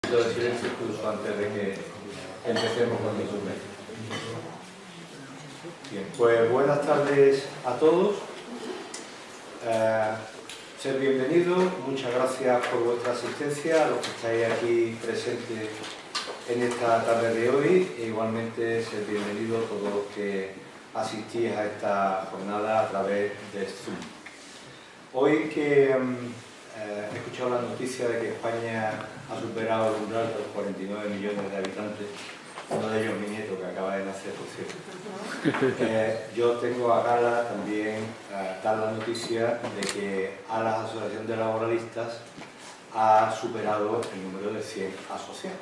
minutito de silencio incluso antes de que empecemos con el resumen. Bien, pues buenas tardes a todos. Ser bienvenidos, muchas gracias por vuestra asistencia, a los que estáis aquí presentes en esta tarde de hoy, e igualmente ser bienvenidos todos los que asistís a esta jornada a través de Zoom. Hoy que he escuchado la noticia de que España ha superado el umbral de los 49 millones de habitantes, uno de ellos mi nieto que acaba de nacer, por cierto. Yo tengo a gala también dar la noticia de que a la Asociación de Laboralistas ha superado el número de 100 asociados.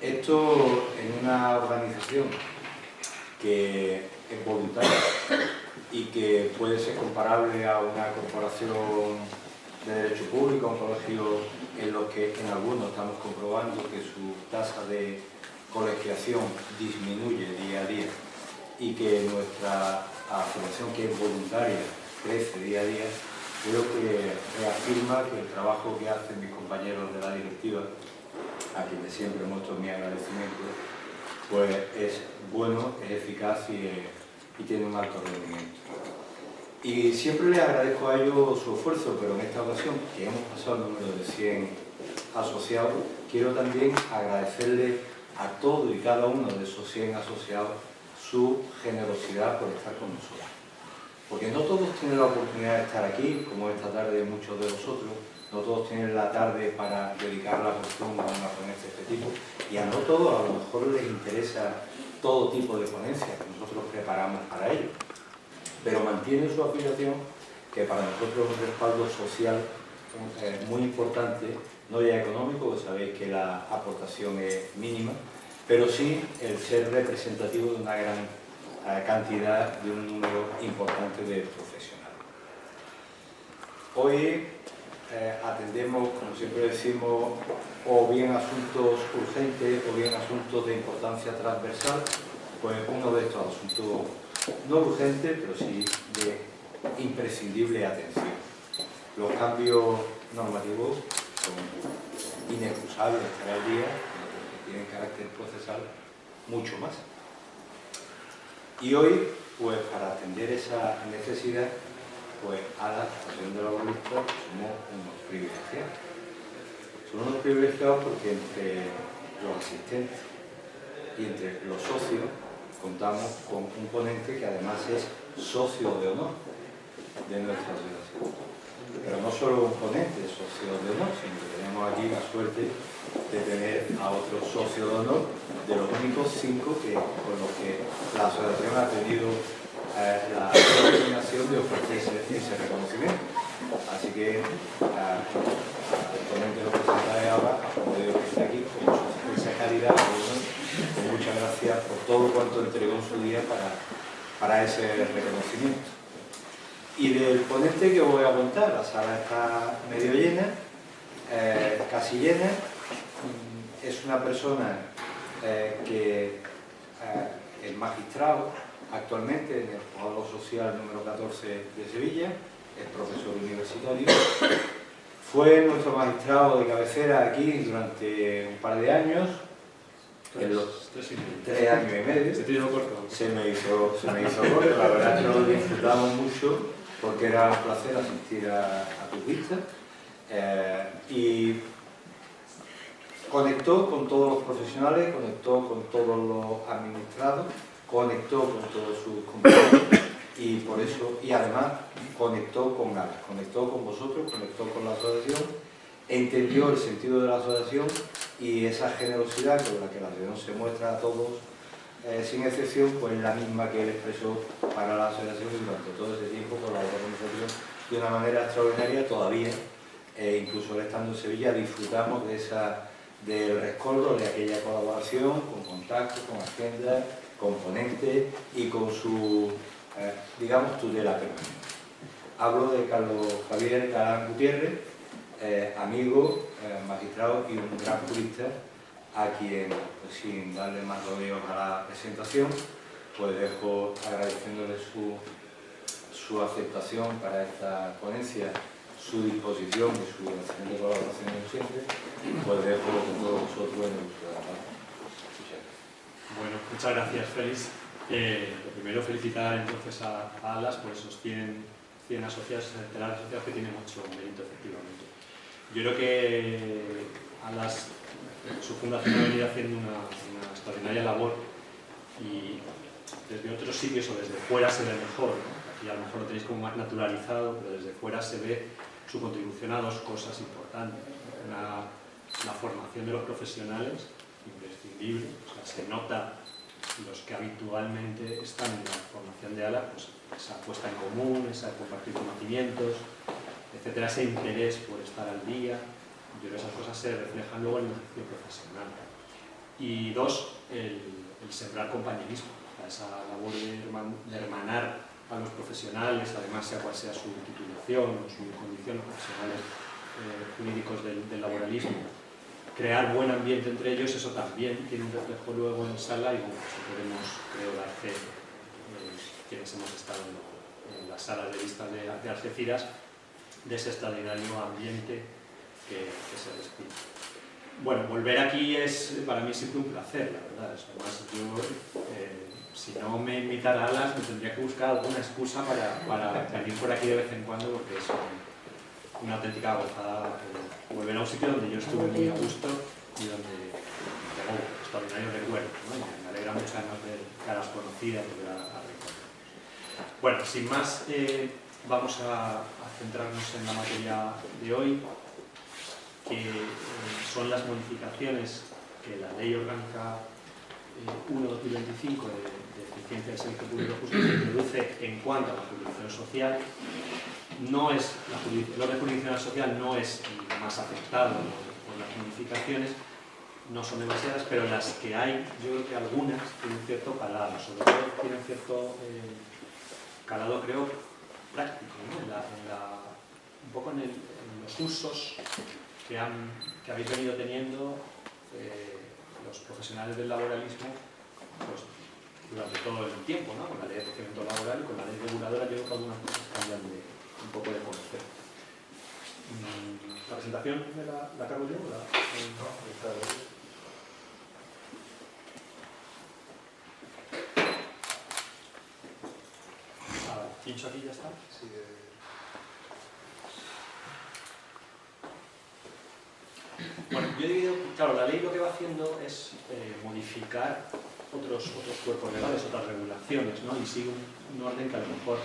Esto en una organización que es voluntaria y que puede ser comparable a una corporación de derecho público, un colegio en los que en algunos estamos comprobando que su tasa de colegiación disminuye día a día y que nuestra asociación, que es voluntaria, crece día a día. Creo que reafirma que el trabajo que hacen mis compañeros de la directiva, a quienes siempre muestro mi agradecimiento, pues es bueno, es eficaz y tiene un alto rendimiento. Y siempre les agradezco a ellos su esfuerzo, pero en esta ocasión, que hemos pasado el número de 100 asociados, quiero también agradecerle a todos y cada uno de esos 100 asociados su generosidad por estar con nosotros. Porque no todos tienen la oportunidad de estar aquí, como esta tarde muchos de vosotros, no todos tienen la tarde para dedicar la porción a una ponencia de este tipo, y a no todos a lo mejor les interesa todo tipo de ponencias que nosotros preparamos para ellos. Pero mantienen su afiliación, que para nosotros es un respaldo social muy importante, no ya económico, que sabéis que la aportación es mínima, pero sí el ser representativo de una gran cantidad, de un número importante de profesionales. Hoy atendemos, como siempre decimos, o bien asuntos urgentes o bien asuntos de importancia transversal, pues uno de estos asuntos no urgentes, pero sí de imprescindible atención. Los cambios normativos son inexcusables estar al día, pero tienen carácter procesal mucho más. Y hoy, pues para atender esa necesidad, pues a la Asociación de Laboralistas somos unos privilegiados. Somos unos privilegiados porque entre los asistentes y entre los socios contamos con un ponente que además es socio de honor de nuestra asociación. Pero no solo un ponente es socio de honor, sino que tenemos aquí la suerte de tener a otro socio de honor, de los únicos 5 con los que la asociación ha tenido la determinación de ofrecer ese reconocimiento. Así que el ponente lo presentaré ahora, a poder que esté aquí con esa calidad. Muchas gracias por todo cuanto entregó en su día para ese reconocimiento. Y del ponente que os voy a contar, la sala está medio llena, casi llena. Es una persona que es magistrado actualmente en el Juzgado Social número 14 de Sevilla, es profesor universitario. Fue nuestro magistrado de cabecera aquí durante un par de años. En los 3 años y medio se me hizo corto. La verdad es que lo disfrutamos mucho porque era un placer asistir a tus vistas, y conectó con todos los profesionales, conectó con todos los administrados, conectó con todos sus compañeros y por eso, y además conectó con vosotros, conectó con la asociación, entendió el sentido de la asociación y esa generosidad con la que la asociación se muestra a todos, sin excepción, pues la misma que él expresó para la asociación y durante todo ese tiempo colaboró con nosotros de una manera extraordinaria. Todavía, incluso él estando en Sevilla, disfrutamos del rescoldo de aquella colaboración, con contactos, con agendas, con ponentes y con su, digamos, tutela permanente. Hablo de Carlos Javier Galán Gutiérrez, amigo, magistrado y un gran jurista, a quien, pues, sin darle más rodeos a la presentación, pues dejo agradeciéndole su aceptación para esta ponencia su disposición y su excelente colaboración siempre, pues dejo con todos vosotros en el uso de la palabra. Bueno, muchas gracias, Félix. Lo primero, felicitar entonces a ALAS por esos 100 asociados, centenares de asociados, que tienen mucho mérito, efectivamente. Yo creo que ALAS, su fundación, ha venido haciendo una extraordinaria labor, y desde otros sitios o desde fuera se ve mejor, ¿no? Aquí a lo mejor lo tenéis como más naturalizado, pero desde fuera se ve su contribución a dos cosas importantes. La formación de los profesionales, imprescindible, o sea, se nota los que habitualmente están en la formación de ALAS, pues esa puesta en común, esa compartir conocimientos, etcétera, ese interés por estar al día. Yo creo que esas cosas se reflejan luego en el ejercicio profesional. Y dos, el sembrar compañerismo, esa labor de hermanar a los profesionales, además sea cual sea su titulación o su condición, los profesionales jurídicos del laboralismo, crear buen ambiente entre ellos. Eso también tiene un reflejo luego en sala, y bueno, eso podemos, creo, dar fe, quienes hemos estado en las salas de vistas de Algeciras, de ese extraordinario ambiente que se respira. Bueno, volver aquí es para mí siempre un placer, la verdad. Además, yo, si no me invitara a ALAS, me tendría que buscar alguna excusa para venir por aquí de vez en cuando, porque es una auténtica gozada volver a un sitio donde yo estuve muy a gusto y donde tengo extraordinarios recuerdos, ¿no? Y me alegra mucho además ver caras conocidas, volver a recordar. Bueno, sin más, vamos a centrarnos en la materia de hoy, que son las modificaciones que la Ley Orgánica 1/2025 de eficiencia del servicio público de justicia introduce en cuanto a la jurisdicción social. No es el orden jurisdiccional social no es el más afectado por las modificaciones, no son demasiadas, pero las que hay, yo creo que algunas tienen cierto calado, sobre todo tienen cierto calado, creo, práctico, ¿no? Un poco en los usos que habéis venido teniendo los profesionales del laboralismo, pues, durante todo el tiempo, ¿no? Con la ley de procedimiento laboral y con la ley reguladora. Yo creo que algunas cosas cambian un poco de concepto. ¿La presentación la cargo yo? No, está bien. Pincho aquí y ya está. Sí. Bueno, yo he dividido, claro, la ley lo que va haciendo es modificar otros cuerpos legales, otras regulaciones, ¿no? Y sigue un orden que a lo mejor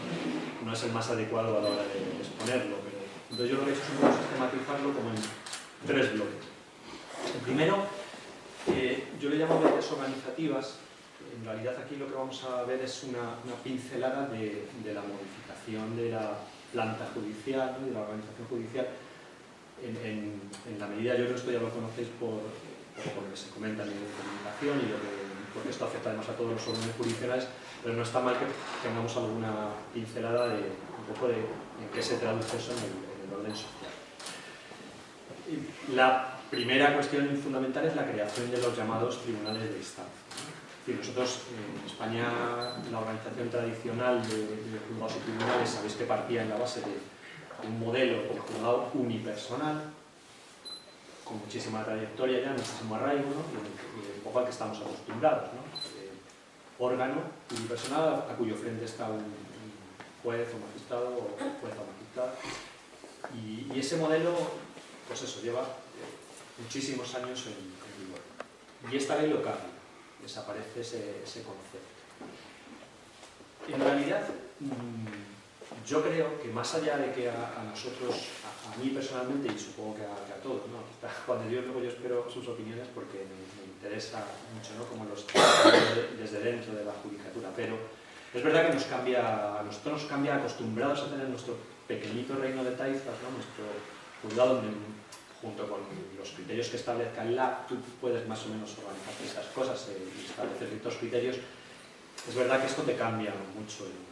no es el más adecuado a la hora de exponerlo, pero entonces yo lo que he hecho es un poco sistematizarlo como en 3 bloques. El primero, yo le llamo leyes organizativas. En realidad aquí lo que vamos a ver es una pincelada de la modificación de la planta judicial, ¿no? De la organización judicial, en la medida, yo creo que esto ya lo conocéis por lo que se comenta en la comunicación, y porque esto afecta además a todos los órdenes judiciales, pero no está mal que tengamos alguna pincelada de un poco de en qué se traduce eso en el orden social. La primera cuestión fundamental es la creación de los llamados tribunales de instancia. Es decir, nosotros en España, la organización tradicional de juzgados y tribunales, sabéis que partía en la base de un modelo de juzgado unipersonal, con muchísima trayectoria ya, muchísimo arraigo, ¿no? Y un poco al que estamos acostumbrados, ¿no? Órgano unipersonal a cuyo frente está un juez o magistrado, o juez o magistrada. Y ese modelo, pues eso, lleva muchísimos años en vigor. Y esta ley lo cambia, desaparece ese concepto. En realidad, yo creo que más allá de que a nosotros, a mí personalmente, y supongo que a todos, ¿no? Aquí está Juan de Dios, luego yo espero sus opiniones porque me interesa mucho, ¿no? Cómo los desde dentro de la judicatura, pero es verdad que a nosotros nos cambia acostumbrados a tener nuestro pequeñito reino de taifas, ¿no? Nuestro juzgado donde, junto con los criterios que establezca el LAB, tú puedes más o menos organizar estas cosas y establecer ciertos criterios. Es verdad que esto te cambia mucho el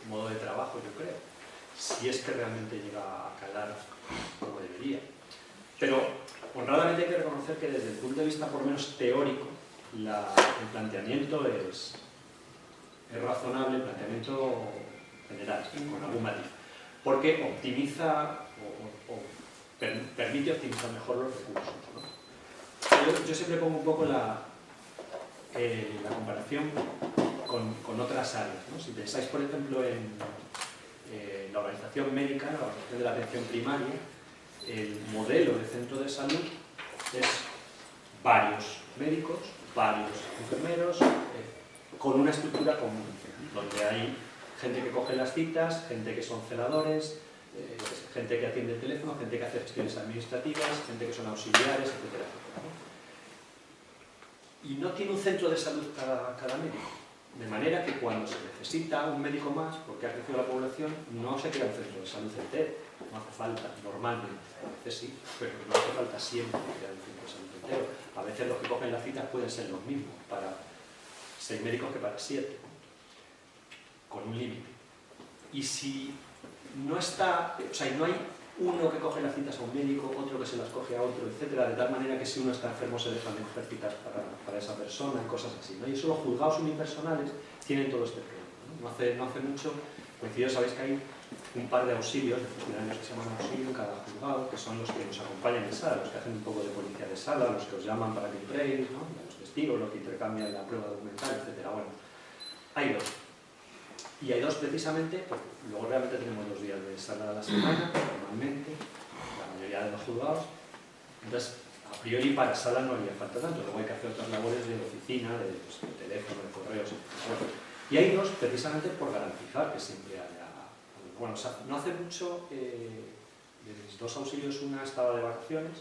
modo de trabajo, yo creo, si es que realmente llega a calar como debería. Pero honradamente hay que reconocer que desde el punto de vista por lo menos teórico, el planteamiento es razonable, el planteamiento general, con algún matiz. porque optimiza o permite optimizar mejor los recursos, ¿no? Yo siempre pongo un poco la comparación con otras áreas, ¿no? Si pensáis, por ejemplo, en la organización médica, la organización de la atención primaria, el modelo de centro de salud es varios médicos, varios enfermeros, con una estructura común, donde hay gente que coge las citas, gente que son celadores, gente que atiende el teléfono, gente que hace gestiones administrativas, gente que son auxiliares, etcétera, etcétera, ¿no? Y no tiene un centro de salud cada médico. De manera que cuando se necesita un médico más, porque ha crecido la población, no se crea un centro de salud entero. No hace falta, normalmente, a veces sí, pero no hace falta siempre crear un centro de salud entero. A veces los que cogen las citas pueden ser los mismos para 6 médicos que para 7, con un límite. Y si no está, o sea, no hay uno que coge las citas a un médico, otro que se las coge a otro, etcétera, de tal manera que si uno está enfermo se dejan de coger citas para esa persona y cosas así, ¿no? Y eso los juzgados unipersonales tienen todo este problema, ¿no? No hace mucho, coincidió, sabéis que hay un par de auxilios, de funcionarios que se llaman auxilio en cada juzgado, que son los que nos acompañan en sala, los que hacen un poco de policía de sala, los que os llaman para que entréis, ¿no? Los testigos, los que intercambian la prueba documental, etcétera. Bueno, hay dos. Y hay dos precisamente, porque luego realmente tenemos 2 días de sala a la semana, normalmente, la mayoría de los juzgados. Entonces, a priori para sala no haría falta tanto, luego hay que hacer otras labores de oficina, de teléfono, de correos, etc. Y hay dos precisamente por garantizar que siempre haya... Bueno, o sea, no hace mucho, de mis 2 auxilios, una estaba de vacaciones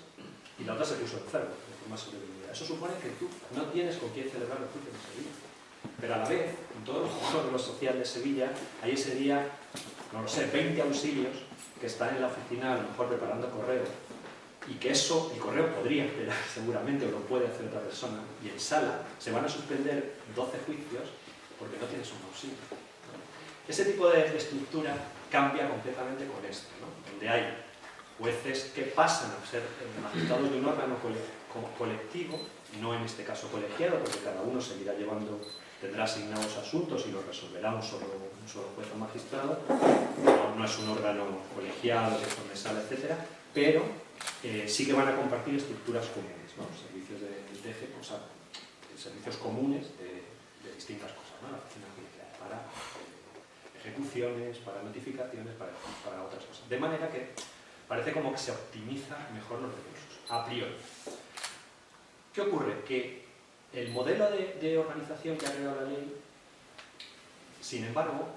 y la otra se puso enferma, de forma sobrevenida. Eso supone que tú no tienes con quién celebrar los juicios de Sevilla. Pero a la vez, en todo el juego social de Sevilla, hay ese día, no lo sé, 20 auxilios que están en la oficina, a lo mejor preparando correo, y que eso, el correo podría esperar seguramente, o lo puede hacer otra persona, y en sala se van a suspender 12 juicios porque no tienes un auxilio. Ese tipo de estructura cambia completamente con esto, ¿no? Donde hay jueces que pasan a ser magistrados de un órgano colectivo, no en este caso colegiado, porque cada uno seguirá llevando, tendrá asignados asuntos y los resolverá un solo juez o magistrado. No es un órgano colegiado, que forme sala, etc. Pero sí que van a compartir estructuras comunes, ¿no? Servicios de TG, o sea, servicios comunes de distintas cosas, ¿no? La oficina judicial para ejecuciones, para notificaciones, para otras cosas. De manera que parece como que se optimiza mejor los recursos, a priori. ¿Qué ocurre? Que el modelo de organización que ha creado la ley, sin embargo,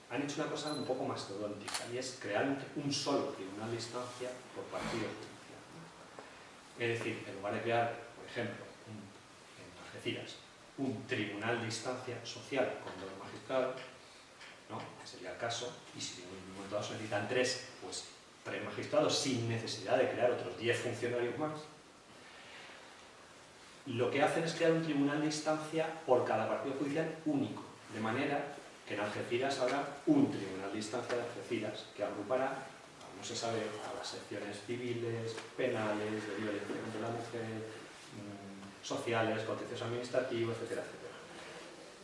han hecho una cosa un poco mastodóntica, y es crear un solo tribunal de instancia por partido judicial. Es decir, en lugar de crear, por ejemplo, en Algeciras, un tribunal de instancia social con 2 magistrados, ¿no? Que sería el caso, y si en un momento dado se necesitan 3, pues 3 magistrados sin necesidad de crear otros 10 funcionarios más. Lo que hacen es crear un tribunal de instancia por cada partido judicial único, de manera que en Algeciras habrá un tribunal de instancia de Algeciras que agrupará, no se sabe, a las secciones civiles, penales, de violencia contra la mujer, sociales, contencioso administrativo, etcétera, etcétera.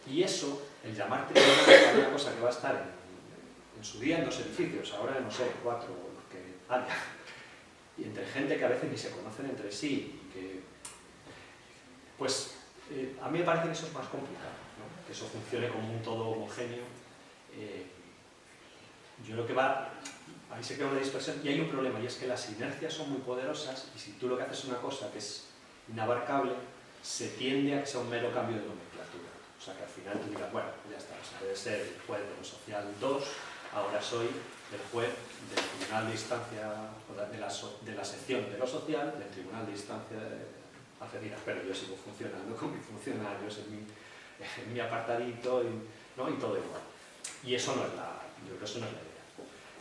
Y eso, el llamar tribunal, es una cosa que va a estar en su día en 2 edificios, ahora no sé, 4 o los que haya, y entre gente que a veces ni se conocen entre sí, y que, pues, a mí me parece que eso es más complicado, ¿no? Que eso funcione como un todo homogéneo. Yo creo que ahí se crea una dispersión y hay un problema, y es que las inercias son muy poderosas, y si tú lo que haces es una cosa que es inabarcable, se tiende a que sea un mero cambio de nomenclatura. O sea, que al final tú digas, bueno, ya está, o sea, debe ser el juez de lo social 2, ahora soy el juez del tribunal de instancia, de la sección de lo social, del tribunal de instancia de Algeciras, pero yo sigo funcionando con mis funcionarios en mi apartadito, ¿no? Y todo igual. Y eso no es yo creo que eso no es la idea.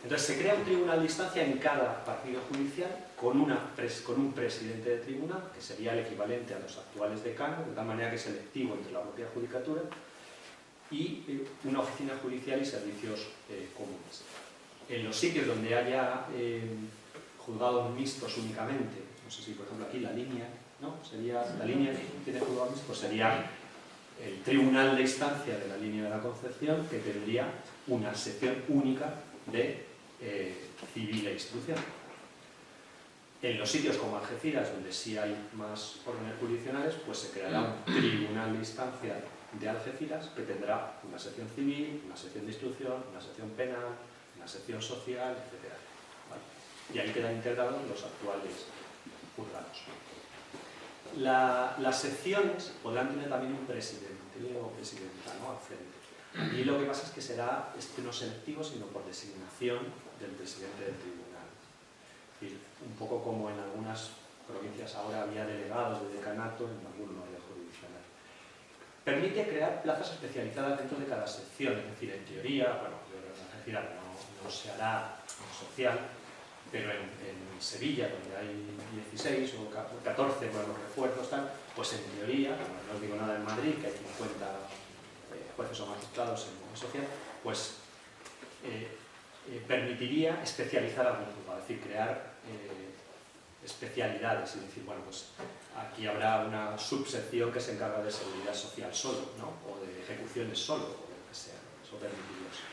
Entonces se crea un tribunal de instancia en cada partido judicial con un presidente de tribunal, que sería el equivalente a los actuales decanos, de tal manera que es electivo entre la propia judicatura, y una oficina judicial y servicios comunes. En los sitios donde haya juzgados mixtos únicamente, no sé si por ejemplo aquí la línea, ¿no? Sería la línea que tiene juzgados mixtos, pues sería el tribunal de instancia de la línea de la Concepción, que tendría una sección única de civil e instrucción. En los sitios como Algeciras, donde sí hay más órdenes jurisdiccionales, pues se creará un tribunal de instancia de Algeciras que tendrá una sección civil, una sección de instrucción, una sección penal, una sección social, etc. ¿Vale? Y ahí quedan integrados los actuales juzgados. Las secciones podrán tener también un presidente o presidenta, ¿no?, al frente. Y lo que pasa es que será no selectivo, sino por designación del presidente del tribunal. Es decir, un poco como en algunas provincias ahora había delegados de decanato, en algunos no había jurisdiccional. Permite crear plazas especializadas dentro de cada sección, es decir, en teoría, bueno, no se hará social, pero en Sevilla, donde hay 16 o 14 con los refuerzos, tal, pues en teoría, no os digo nada en Madrid, que hay 50 jueces o magistrados en social, pues permitiría especializar algún juzgado, es decir, crear especialidades y decir, bueno, pues aquí habrá una subsección que se encarga de seguridad social solo, ¿no?, o de ejecuciones solo, o lo que sea, eso permitiría eso.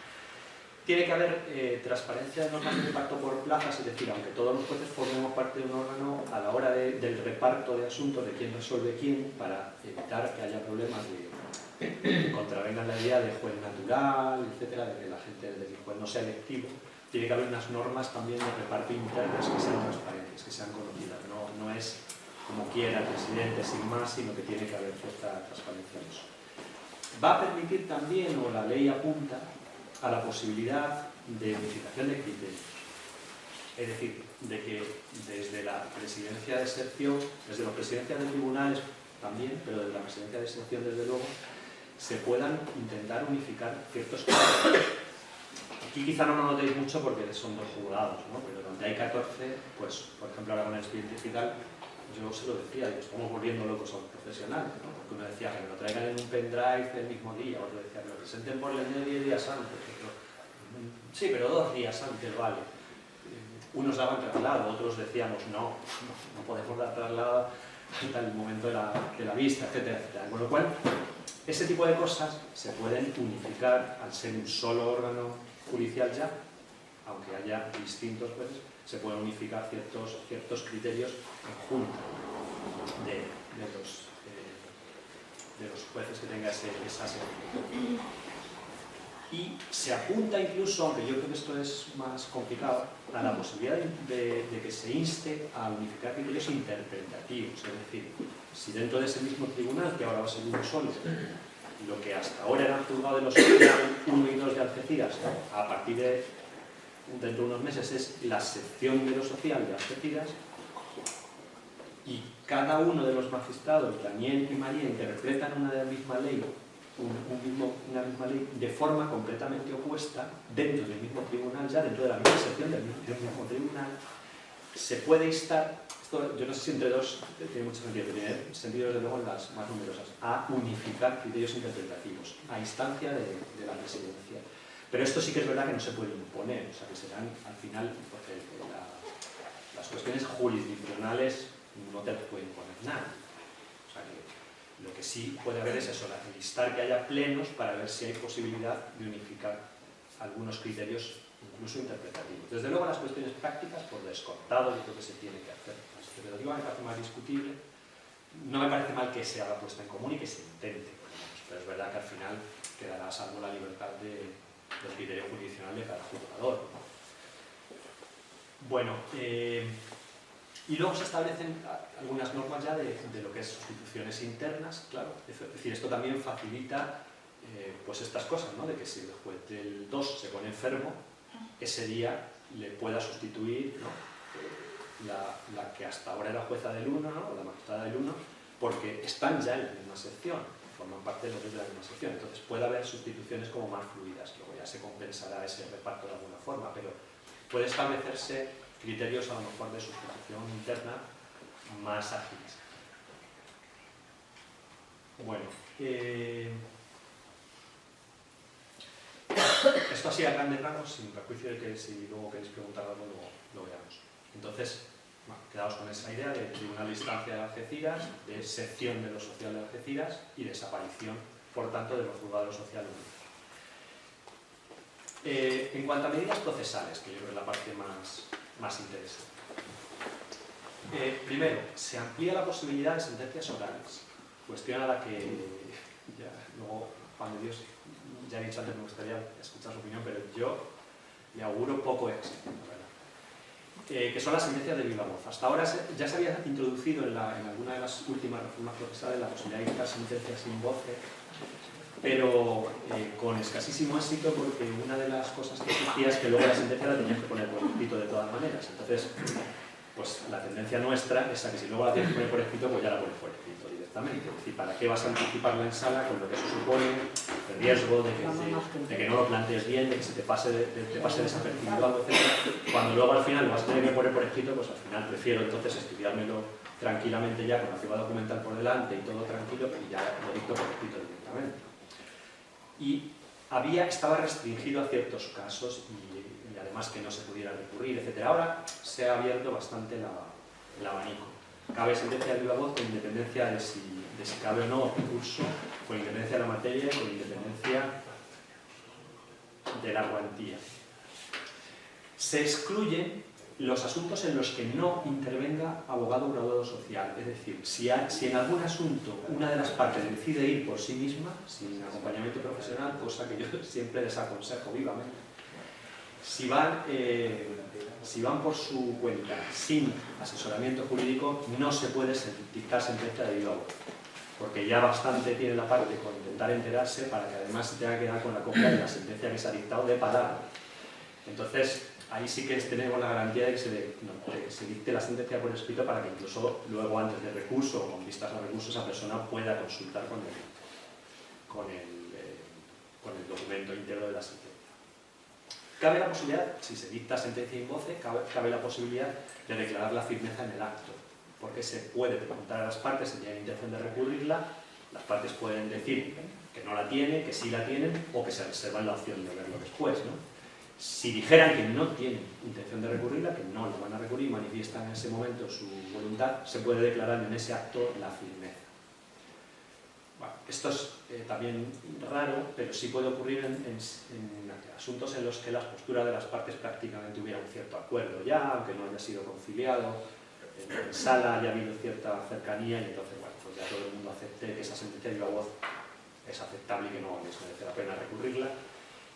Tiene que haber transparencia de normas de reparto por plazas, es decir, aunque todos los jueces formemos parte de un órgano, a la hora del reparto de asuntos, de quién resuelve quién, para evitar que haya problemas que contravengan la idea de juez natural, etcétera, de que la gente, de que el juez no sea electivo, tiene que haber unas normas también de reparto internas que sean transparentes, que sean conocidas. No es como quiera el presidente sin más, sino que tiene que haber cierta transparencia en eso. Va a permitir también, o la ley apunta, a la posibilidad de unificación de criterios. Es decir, de que desde la presidencia de sección, desde la presidencia de tribunales también, pero desde la presidencia de sección desde luego, se puedan intentar unificar ciertos criterios. Aquí quizá no lo notéis mucho porque son dos juzgados, ¿no?, pero donde hay 14, pues por ejemplo ahora con el expediente digital, yo se lo decía, y estamos volviendo locos a los profesionales, ¿no?, porque uno decía que me lo traigan en un pendrive el mismo día, otro decía que lo presenten por el medio 10 días antes, otro, sí, pero 2 días antes, vale. Unos daban traslado, otros decíamos no podemos dar traslado hasta el momento de la vista, etcétera, etcétera. Con lo cual, ese tipo de cosas se pueden unificar al ser un solo órgano judicial ya, aunque haya distintos jueces, se pueden unificar ciertos criterios en junta de los jueces que tenga esa sección. Y se apunta incluso, aunque yo creo que esto es más complicado, a la posibilidad de que se inste a unificar criterios interpretativos. Es decir, si dentro de ese mismo tribunal, que ahora va a ser uno solo, lo que hasta ahora era el juzgado de los social 1 y 2 de Algeciras, a partir de dentro de unos meses es la sección de lo social de Algeciras, y cada uno de los magistrados, Daniel y María, interpretan una misma ley, una misma ley de forma completamente opuesta dentro del mismo tribunal, ya dentro de la misma sección del mismo tribunal, se puede instar, esto yo no sé si entre dos tiene mucho sentido, pero tiene sentido desde luego en las más numerosas, a unificar criterios interpretativos, a instancia de la presidencia. Pero esto sí que es verdad que no se puede imponer, o sea que serán al final, porque las cuestiones jurisdiccionales no te puede imponer nada. O sea que lo que sí puede haber es eso, instar que haya plenos para ver si hay posibilidad de unificar algunos criterios, incluso interpretativos. Desde luego las cuestiones prácticas, por descontado, yo creo que se tiene que hacer. Las interpretativas me parece más discutible. No me parece mal que se haga puesta en común y que se intente, pero es verdad que al final quedará a salvo la libertad del criterio jurisdiccional de cada juzgador. Bueno, y luego se establecen algunas normas ya de lo que es sustituciones internas, claro. Es decir, esto también facilita pues estas cosas, ¿no?, de que si el juez del 2 se pone enfermo, ese día le pueda sustituir, ¿no?, la que hasta ahora era jueza del 1, ¿no?, o la magistrada del 1, porque están ya en la misma sección, forman parte de la misma sección. Entonces puede haber sustituciones como más fluidas, luego ya se compensará ese reparto de alguna forma, pero puede establecerse criterios a lo mejor de sustitución interna más ágiles. Bueno, esto así a grandes rasgos, sin perjuicio de que si luego queréis preguntar algo lo veamos. Entonces, bueno, quedaos con esa idea de tribunal de instancia de Algeciras, de sección de lo social de Algeciras y desaparición, por tanto, de los juzgados sociales. En cuanto a medidas procesales, que yo creo que es la parte más interesante. Primero, se amplía la posibilidad de sentencias orales, cuestión a la que ya, luego, Juan de Dios, ya he dicho antes, me gustaría escuchar su opinión, pero yo le auguro poco éxito, la verdad. Que son las sentencias de viva voz. Hasta ahora ya se había introducido en alguna de las últimas reformas procesales la posibilidad de dictar sentencias sin voce, pero con escasísimo éxito, porque una de las cosas que existía es que luego la sentencia la tenías que poner por escrito de todas maneras. Entonces, pues la tendencia nuestra es a que si luego la tienes que poner por escrito, pues ya la pones por escrito directamente. Es decir, ¿para qué vas a anticiparla en sala con lo que eso supone el riesgo de que no lo plantees bien, de que se te pase desapercibido algo, etc.? Cuando luego al final lo vas a tener que poner por escrito, pues al final prefiero entonces estudiármelo tranquilamente ya con la firma documental por delante y todo tranquilo, y ya lo dicto por escrito directamente. Y estaba restringido a ciertos casos y además que no se pudiera recurrir, etc. Ahora se ha abierto bastante el abanico. Cabe sentencia de viva voz con independencia de si cabe o no recurso, con independencia de la materia y con independencia de la cuantía. Se excluyen los asuntos en los que no intervenga abogado o graduado social. Es decir, si en algún asunto una de las partes decide ir por sí misma, sin acompañamiento profesional, cosa que yo siempre desaconsejo vivamente, si van por su cuenta sin asesoramiento jurídico, no se puede dictar sentencia de viva voz, porque ya bastante tiene la parte con intentar enterarse para que además se tenga que dar con la copia de la sentencia que se ha dictado de palabra. Entonces, ahí sí que tenemos la garantía de que se dicte la sentencia por escrito, para que incluso luego, antes del recurso o con vistas al recurso, esa persona pueda consultar con el documento íntegro de la sentencia. Cabe la posibilidad, si se dicta sentencia in voce, cabe la posibilidad de declarar la firmeza en el acto, porque se puede preguntar a las partes si tienen intención de recurrirla. Las partes pueden decir que no la tienen, que sí la tienen, o que se reservan la opción de verlo después, ¿no? Si dijeran que no tienen intención de recurrirla, que no la van a recurrir, manifiestan en ese momento su voluntad, se puede declarar en ese acto la firmeza. Bueno, esto es también raro, pero sí puede ocurrir en asuntos en los que las posturas de las partes prácticamente hubiera un cierto acuerdo ya, aunque no haya sido conciliado, en sala haya habido cierta cercanía, y entonces, bueno, pues ya todo el mundo acepte que esa sentencia de viva voz es aceptable y que no les merece la pena recurrirla.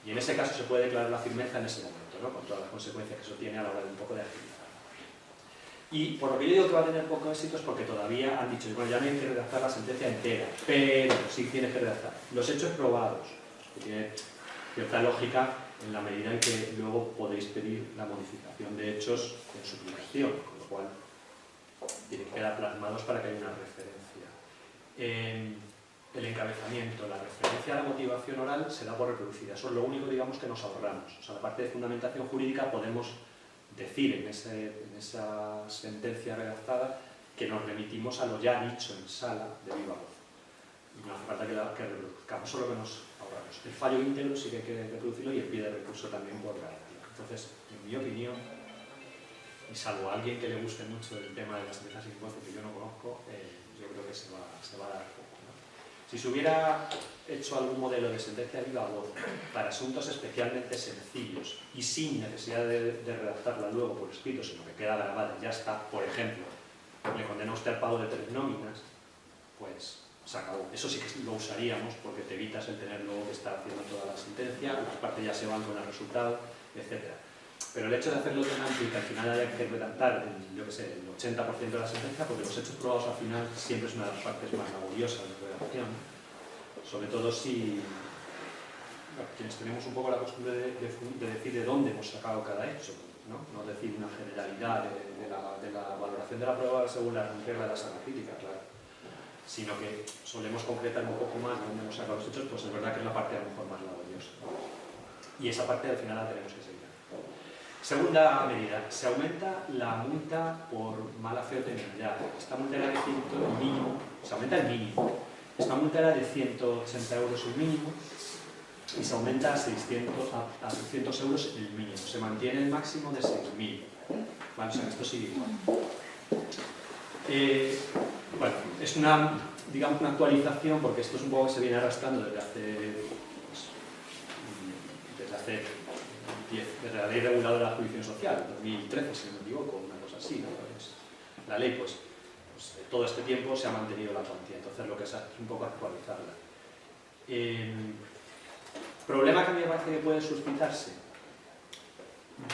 Y en ese caso se puede declarar la firmeza en ese momento, ¿no? Con todas las consecuencias que eso tiene a la hora de un poco de agilizar. Y por lo que yo digo que va a tener poco éxito es porque todavía han dicho, bueno, ya no hay que redactar la sentencia entera, pero sí tienes que redactar los hechos probados, que tiene cierta lógica en la medida en que luego podéis pedir la modificación de hechos en suplicación, con lo cual tienen que quedar plasmados para que haya una referencia. El encabezamiento, la referencia a la motivación oral se da por reproducida. Eso es lo único, digamos, que nos ahorramos. O sea, la parte de fundamentación jurídica podemos decir en esa sentencia redactada que nos remitimos a lo ya dicho en sala de viva voz. Y no hace falta que reproduzcamos, eso es lo que nos ahorramos. El fallo íntegro sí que hay que reproducirlo, y el pie de recurso también por garantía. Entonces, en mi opinión, y salvo a alguien que le guste mucho el tema de las sentencias sin voz, que yo no conozco, yo creo que se va a dar poco. Si se hubiera hecho algún modelo de sentencia de viva voz para asuntos especialmente sencillos y sin necesidad de redactarla luego por escrito, sino que queda grabada y ya está, por ejemplo, le condena usted al pago de 3 nóminas, pues se acabó. Eso sí que lo usaríamos, porque te evitas el tener luego que estar haciendo toda la sentencia, las partes ya se van con el resultado, etc. Pero el hecho de hacerlo tan amplio y que al final haya que redactar yo que sé, el 80% de la sentencia, porque los hechos probados al final siempre es una de las partes más laboriosas de redacción, sobre todo si quienes tenemos un poco la costumbre de decir de dónde hemos sacado cada hecho, no decir una generalidad de la valoración de la prueba según la regla de la sana crítica, claro, sino que solemos concretar un poco más de dónde hemos sacado los hechos, pues es verdad que es la parte a lo mejor más laboriosa. Y esa parte al final la tenemos que seguir. Segunda medida, se aumenta la multa por mala fe o temeridad. Esta multa era de el mínimo, se aumenta el mínimo. Esta multa era de 180 euros el mínimo y se aumenta a 300 euros el mínimo. Se mantiene el máximo de 6.000. Vale, o sea, esto sigue igual. Bueno, es una actualización, porque esto es un poco que se viene arrastrando desde hace la ley reguladora de la jurisdicción social, 2013, si no me equivoco, una cosa así, ¿no? Pues, la ley, pues todo este tiempo se ha mantenido la cuantía, entonces lo que se hace es un poco actualizarla. ¿Problema que a mí me parece que puede suscitarse?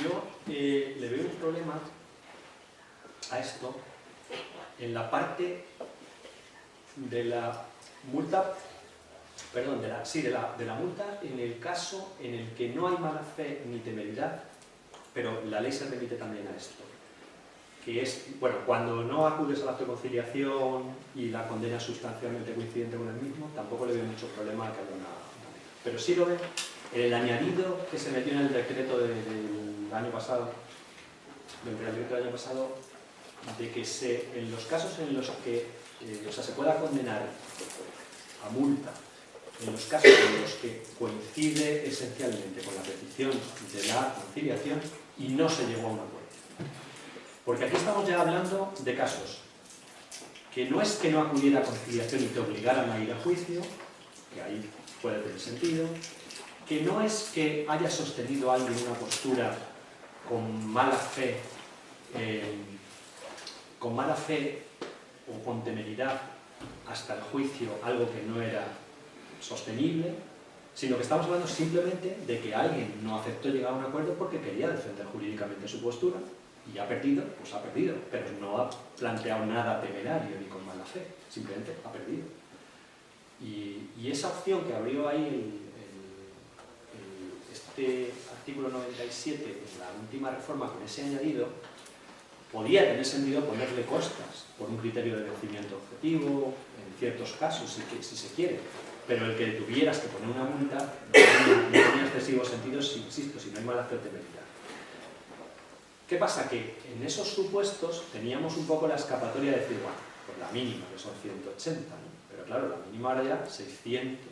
Yo le veo un problema a esto en la parte de la multa, perdón, de la multa en el caso en el que no hay mala fe ni temeridad, pero la ley se remite también a esto, que es, bueno, cuando no acudes al acto de conciliación y la condena es sustancialmente coincidente con el mismo, tampoco le veo mucho problema a que haya una ley. Pero sí lo veo en el añadido que se metió en el decreto del año pasado, de que en los casos en los que se pueda condenar a multa, en los casos en los que coincide esencialmente con la petición de la conciliación y no se llegó a un acuerdo. Porque aquí estamos ya hablando de casos que no es que no acudiera a conciliación y te obligaran a ir a juicio, que ahí puede tener sentido, que no es que haya sostenido a alguien una postura con mala fe o con temeridad hasta el juicio, algo que no era sostenible, sino que estamos hablando simplemente de que alguien no aceptó llegar a un acuerdo porque quería defender jurídicamente su postura y ha perdido, pues ha perdido, pero no ha planteado nada temerario ni con mala fe, simplemente ha perdido. Y esa opción que abrió ahí este artículo 97 en la última reforma con ese añadido, podía tener sentido ponerle costas por un criterio de vencimiento objetivo, en ciertos casos, si se quiere, pero el que tuvieras que poner una multa no tenía excesivo sentido, insisto, si no hay mala fe o temeridad. ¿Qué pasa? Que en esos supuestos teníamos un poco la escapatoria de decir, bueno, pues la mínima, que son 180, ¿no? Pero claro, la mínima ahora ya 600.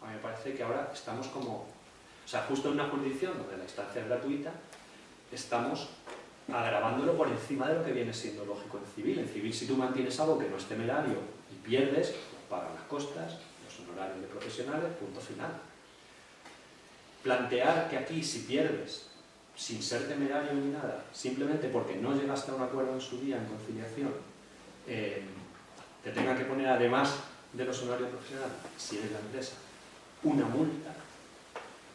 A mí me parece que ahora estamos como... O sea, justo en una jurisdicción donde la instancia es gratuita, estamos agravándolo por encima de lo que viene siendo lógico en civil. En civil, si tú mantienes algo que no es temerario y pierdes, pues pagan las costas, los honorarios de profesionales, punto final. Plantear que aquí, si pierdes, sin ser temerario ni nada, simplemente porque no llegaste a un acuerdo en su día en conciliación, te tengan que poner, además de los honorarios profesionales, si eres la empresa, una multa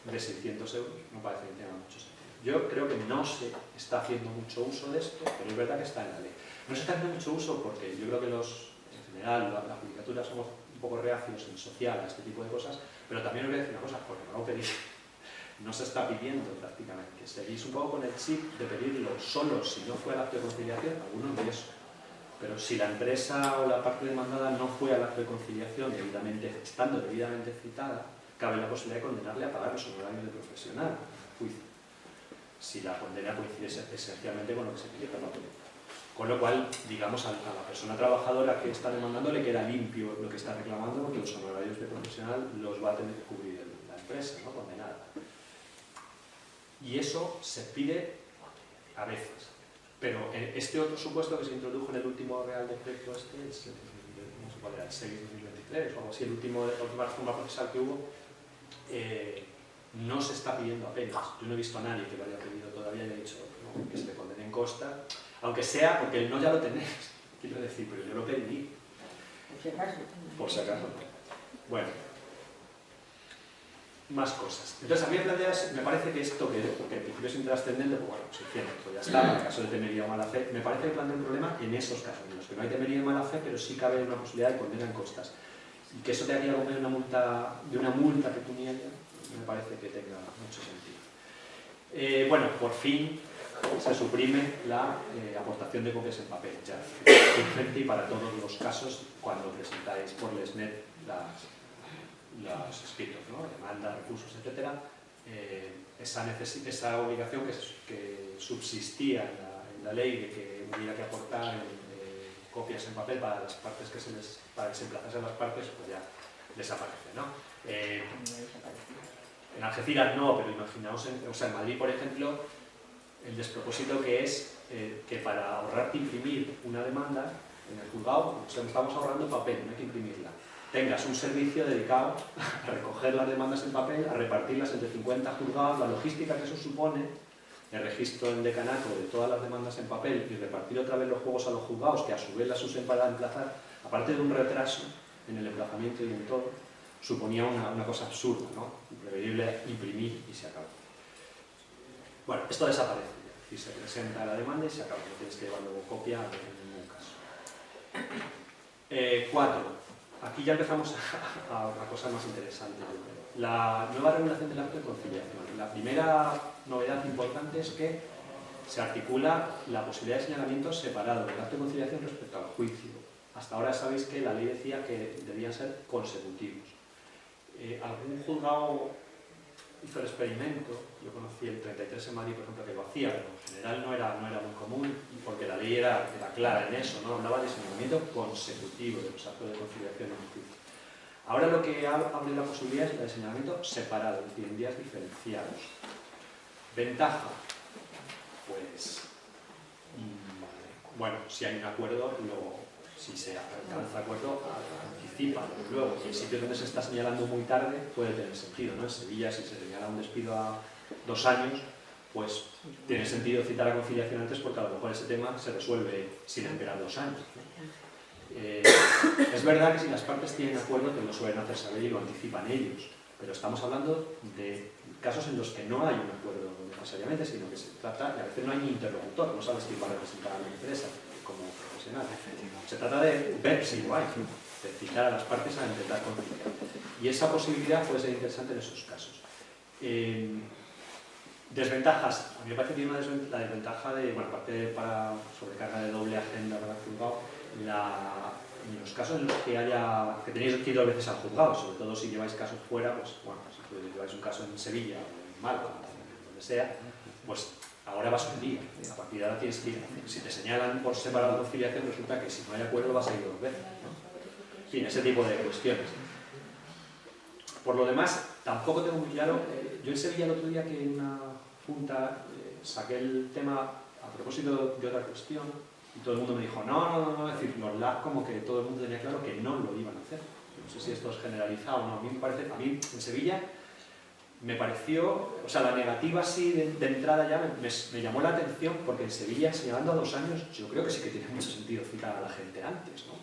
de 600 euros, no parece que tenga mucho sentido. Yo creo que no se está haciendo mucho uso de esto, pero es verdad que está en la ley. No se está haciendo mucho uso porque yo creo que en general, la judicatura somos un poco reacios en social a este tipo de cosas, pero también os voy a decir una cosa, porque no lo pedís. No se está pidiendo prácticamente. Seguís un poco con el chip de pedirlo solo si no fue al acto de conciliación, algunos de eso. Pero si la empresa o la parte demandada no fue al acto de conciliación estando debidamente citada, cabe la posibilidad de condenarle a pagar los honorarios de profesional en el juicio, si la condena coincide esencialmente con lo que se pide por la política. Con lo cual, digamos, a la persona trabajadora que está demandando le queda limpio lo que está reclamando, porque los honorarios de profesional los va a tener que cubrir la empresa, ¿no? Condenada. Y eso se pide a veces. Pero este otro supuesto que se introdujo en el último Real Decreto, no sé cuál era, el 6-2023 o algo así, la última reforma procesal que hubo, no se está pidiendo apenas. Yo no he visto a nadie que lo haya pedido todavía y haya dicho no, que se le condene en costa, aunque sea porque el no ya lo tenéis, quiero decir, pero yo lo pedí. Por si acaso. Bueno. Más cosas. Entonces, a mí me parece que esto, que en principio es intrascendente, pues bueno, se hicieron, pues ya está, en el caso de temeridad o mala fe, me parece que plantea un problema en esos casos, en los que no hay temeridad o mala fe, pero sí cabe una posibilidad de condena en costas. Y que eso te haría comer una multa pecuniaria, me parece que tenga mucho sentido. Bueno, por fin se suprime la aportación de copias en papel, ya, y para todos los casos, cuando presentáis por LESNET los escritos, ¿no? Demandas, recursos, etc. Esa obligación que subsistía en la ley de que hubiera que aportar copias en papel para las partes para que se emplazasen las partes, pues ya desaparece, ¿no? En Algeciras no, pero imaginaos, en Madrid, por ejemplo, el despropósito que es que para ahorrarte imprimir una demanda en el juzgado, estamos ahorrando papel, no hay que imprimirla. tengas un servicio dedicado a recoger las demandas en papel, a repartirlas entre 50 juzgados, la logística que eso supone, el registro en decanato de todas las demandas en papel y repartir otra vez los juegos a los juzgados, que a su vez las usen para emplazar, aparte de un retraso en el emplazamiento y en todo, suponía una cosa absurda, ¿no? Preferible imprimir y se acabó. Bueno, esto desaparece ya, y se presenta la demanda y se acabó, no tienes que llevar luego copia en ningún caso. 4. Aquí ya empezamos a cosas más interesantes. La nueva regulación del acto de conciliación. La primera novedad importante es que se articula la posibilidad de señalamiento separado del acto de conciliación respecto al juicio. Hasta ahora sabéis que la ley decía que debían ser consecutivos. Algún juzgado hizo el experimento, yo conocí el 33 en Madrid, por ejemplo, que lo hacía, pero en general no era muy común, porque la ley era clara en eso, ¿no? Hablaba de señalamiento consecutivo de los actos de conciliación en juicio. Ahora lo que abre la posibilidad es la de señalamiento separado, es decir, en días diferenciados. Ventaja, pues, bueno, si hay un acuerdo, si se alcanza acuerdo, anticipa. Luego, en sitios donde se está señalando muy tarde, puede tener sentido, ¿no? En Sevilla, si se señala un despido a 2 años, pues tiene sentido citar a conciliación antes, porque a lo mejor ese tema se resuelve sin esperar 2 años, ¿no? Es verdad que si las partes tienen acuerdo, que lo suelen hacer saber y lo anticipan ellos, pero estamos hablando de casos en los que no hay un acuerdo necesariamente, sino que se trata, y a veces no hay ni interlocutor, no sabes quién va a representar a la empresa como profesional. Se trata de ver si lo hay, de citar a las partes a intentar conciliar. Y esa posibilidad puede ser interesante en esos casos. Desventajas. A mí me parece que la desventaja de, bueno, aparte para sobrecarga de doble agenda para el juzgado, en los casos en los que tenéis que ir 2 veces al juzgado, sobre todo si lleváis casos fuera, pues bueno, si lleváis un caso en Sevilla o en Málaga, donde sea, pues ahora vas un día, a partir de ahora tienes que ir. Si te señalan por separado conciliación, resulta que si no hay acuerdo vas a ir 2 veces, ¿no? En fin, ese tipo de cuestiones. Por lo demás, tampoco tengo muy claro. Yo en Sevilla el otro día que en una junta saqué el tema a propósito de otra cuestión y todo el mundo me dijo, no, es decir, los LAB como que todo el mundo tenía claro que no lo iban a hacer. No sé si esto es generalizado o no. A mí en Sevilla me pareció, o sea, la negativa así de entrada ya me llamó la atención, porque en Sevilla, señalando a 2 años, yo creo que sí que tiene mucho sentido citar a la gente antes, ¿no?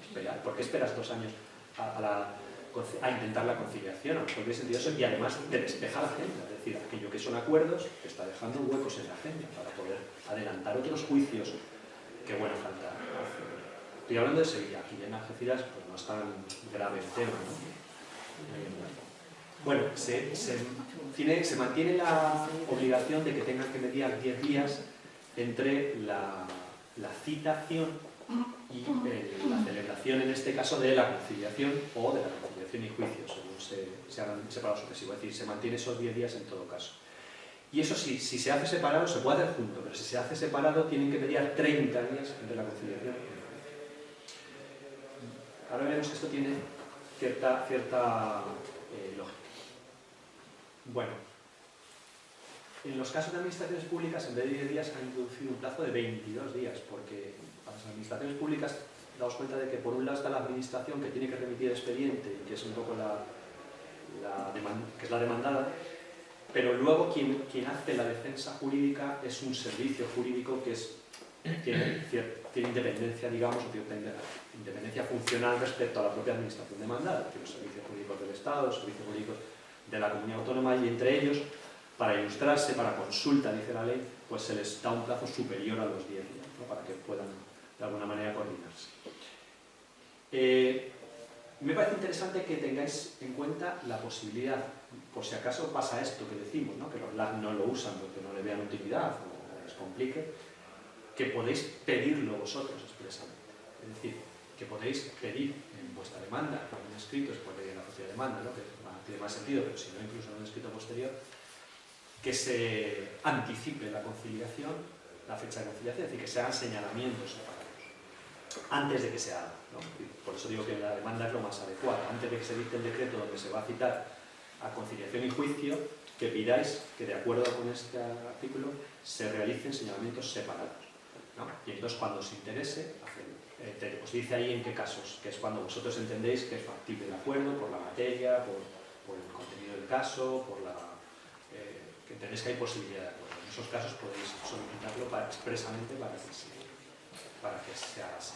¿Por qué esperas 2 años a intentar la conciliación? A lo mejor tiene sentido eso, y además te despeja la agenda, es decir, aquello que son acuerdos te está dejando huecos en la agenda para poder adelantar otros juicios que buena falta hace. Estoy hablando de Sevilla, aquí en Algeciras pues no es tan grave el tema, ¿no? Bueno, se mantiene la obligación de que tengan que mediar 10 días entre la citación y la celebración, en este caso, de la conciliación o de la conciliación y juicio, según se hagan separados sucesivos. Es decir, se mantiene esos 10 días en todo caso. Y eso sí, si se hace separado, se puede hacer junto, pero si se hace separado, tienen que mediar 30 días entre la conciliación y el juicio. Ahora veremos que esto tiene cierta lógica. Bueno, en los casos de administraciones públicas, en vez de 10 días, han introducido un plazo de 22 días, porque para las administraciones públicas daos cuenta de que por un lado está la administración que tiene que remitir el expediente, que es un poco que es la demandada, pero luego quien hace la defensa jurídica es un servicio jurídico que tiene independencia, digamos, o tiene independencia funcional respecto a la propia administración demandada, los servicios jurídicos del Estado, los servicios jurídicos de la comunidad autónoma, y entre ellos, para ilustrarse, para consulta, dice la ley, pues se les da un plazo superior a los 10 días, ¿no? Para que puedan de alguna manera coordinarse. Me parece interesante que tengáis en cuenta la posibilidad, por si acaso pasa esto que decimos, ¿no? Que los LAG no lo usan porque no le vean utilidad o les complique, que podéis pedirlo vosotros expresamente. Es decir, que podéis pedir en vuestra demanda, en un escrito, es por la propia demanda, ¿no? Que tiene más sentido, pero si no, incluso en un escrito posterior, que se anticipe la conciliación, la fecha de conciliación, es decir, que se hagan señalamientos separados antes de que se haga, ¿no? Por eso digo que la demanda es lo más adecuado. Antes de que se dicte el decreto donde se va a citar a conciliación y juicio, que pidáis que, de acuerdo con este artículo, se realicen señalamientos separados. ¿no? Y entonces cuando os interese, os dice ahí en qué casos, que es cuando vosotros entendéis que es factible el acuerdo por la materia, por el contenido del caso, que entendéis que hay posibilidad de acuerdo. En esos casos podéis solicitarlo expresamente para que se haga así.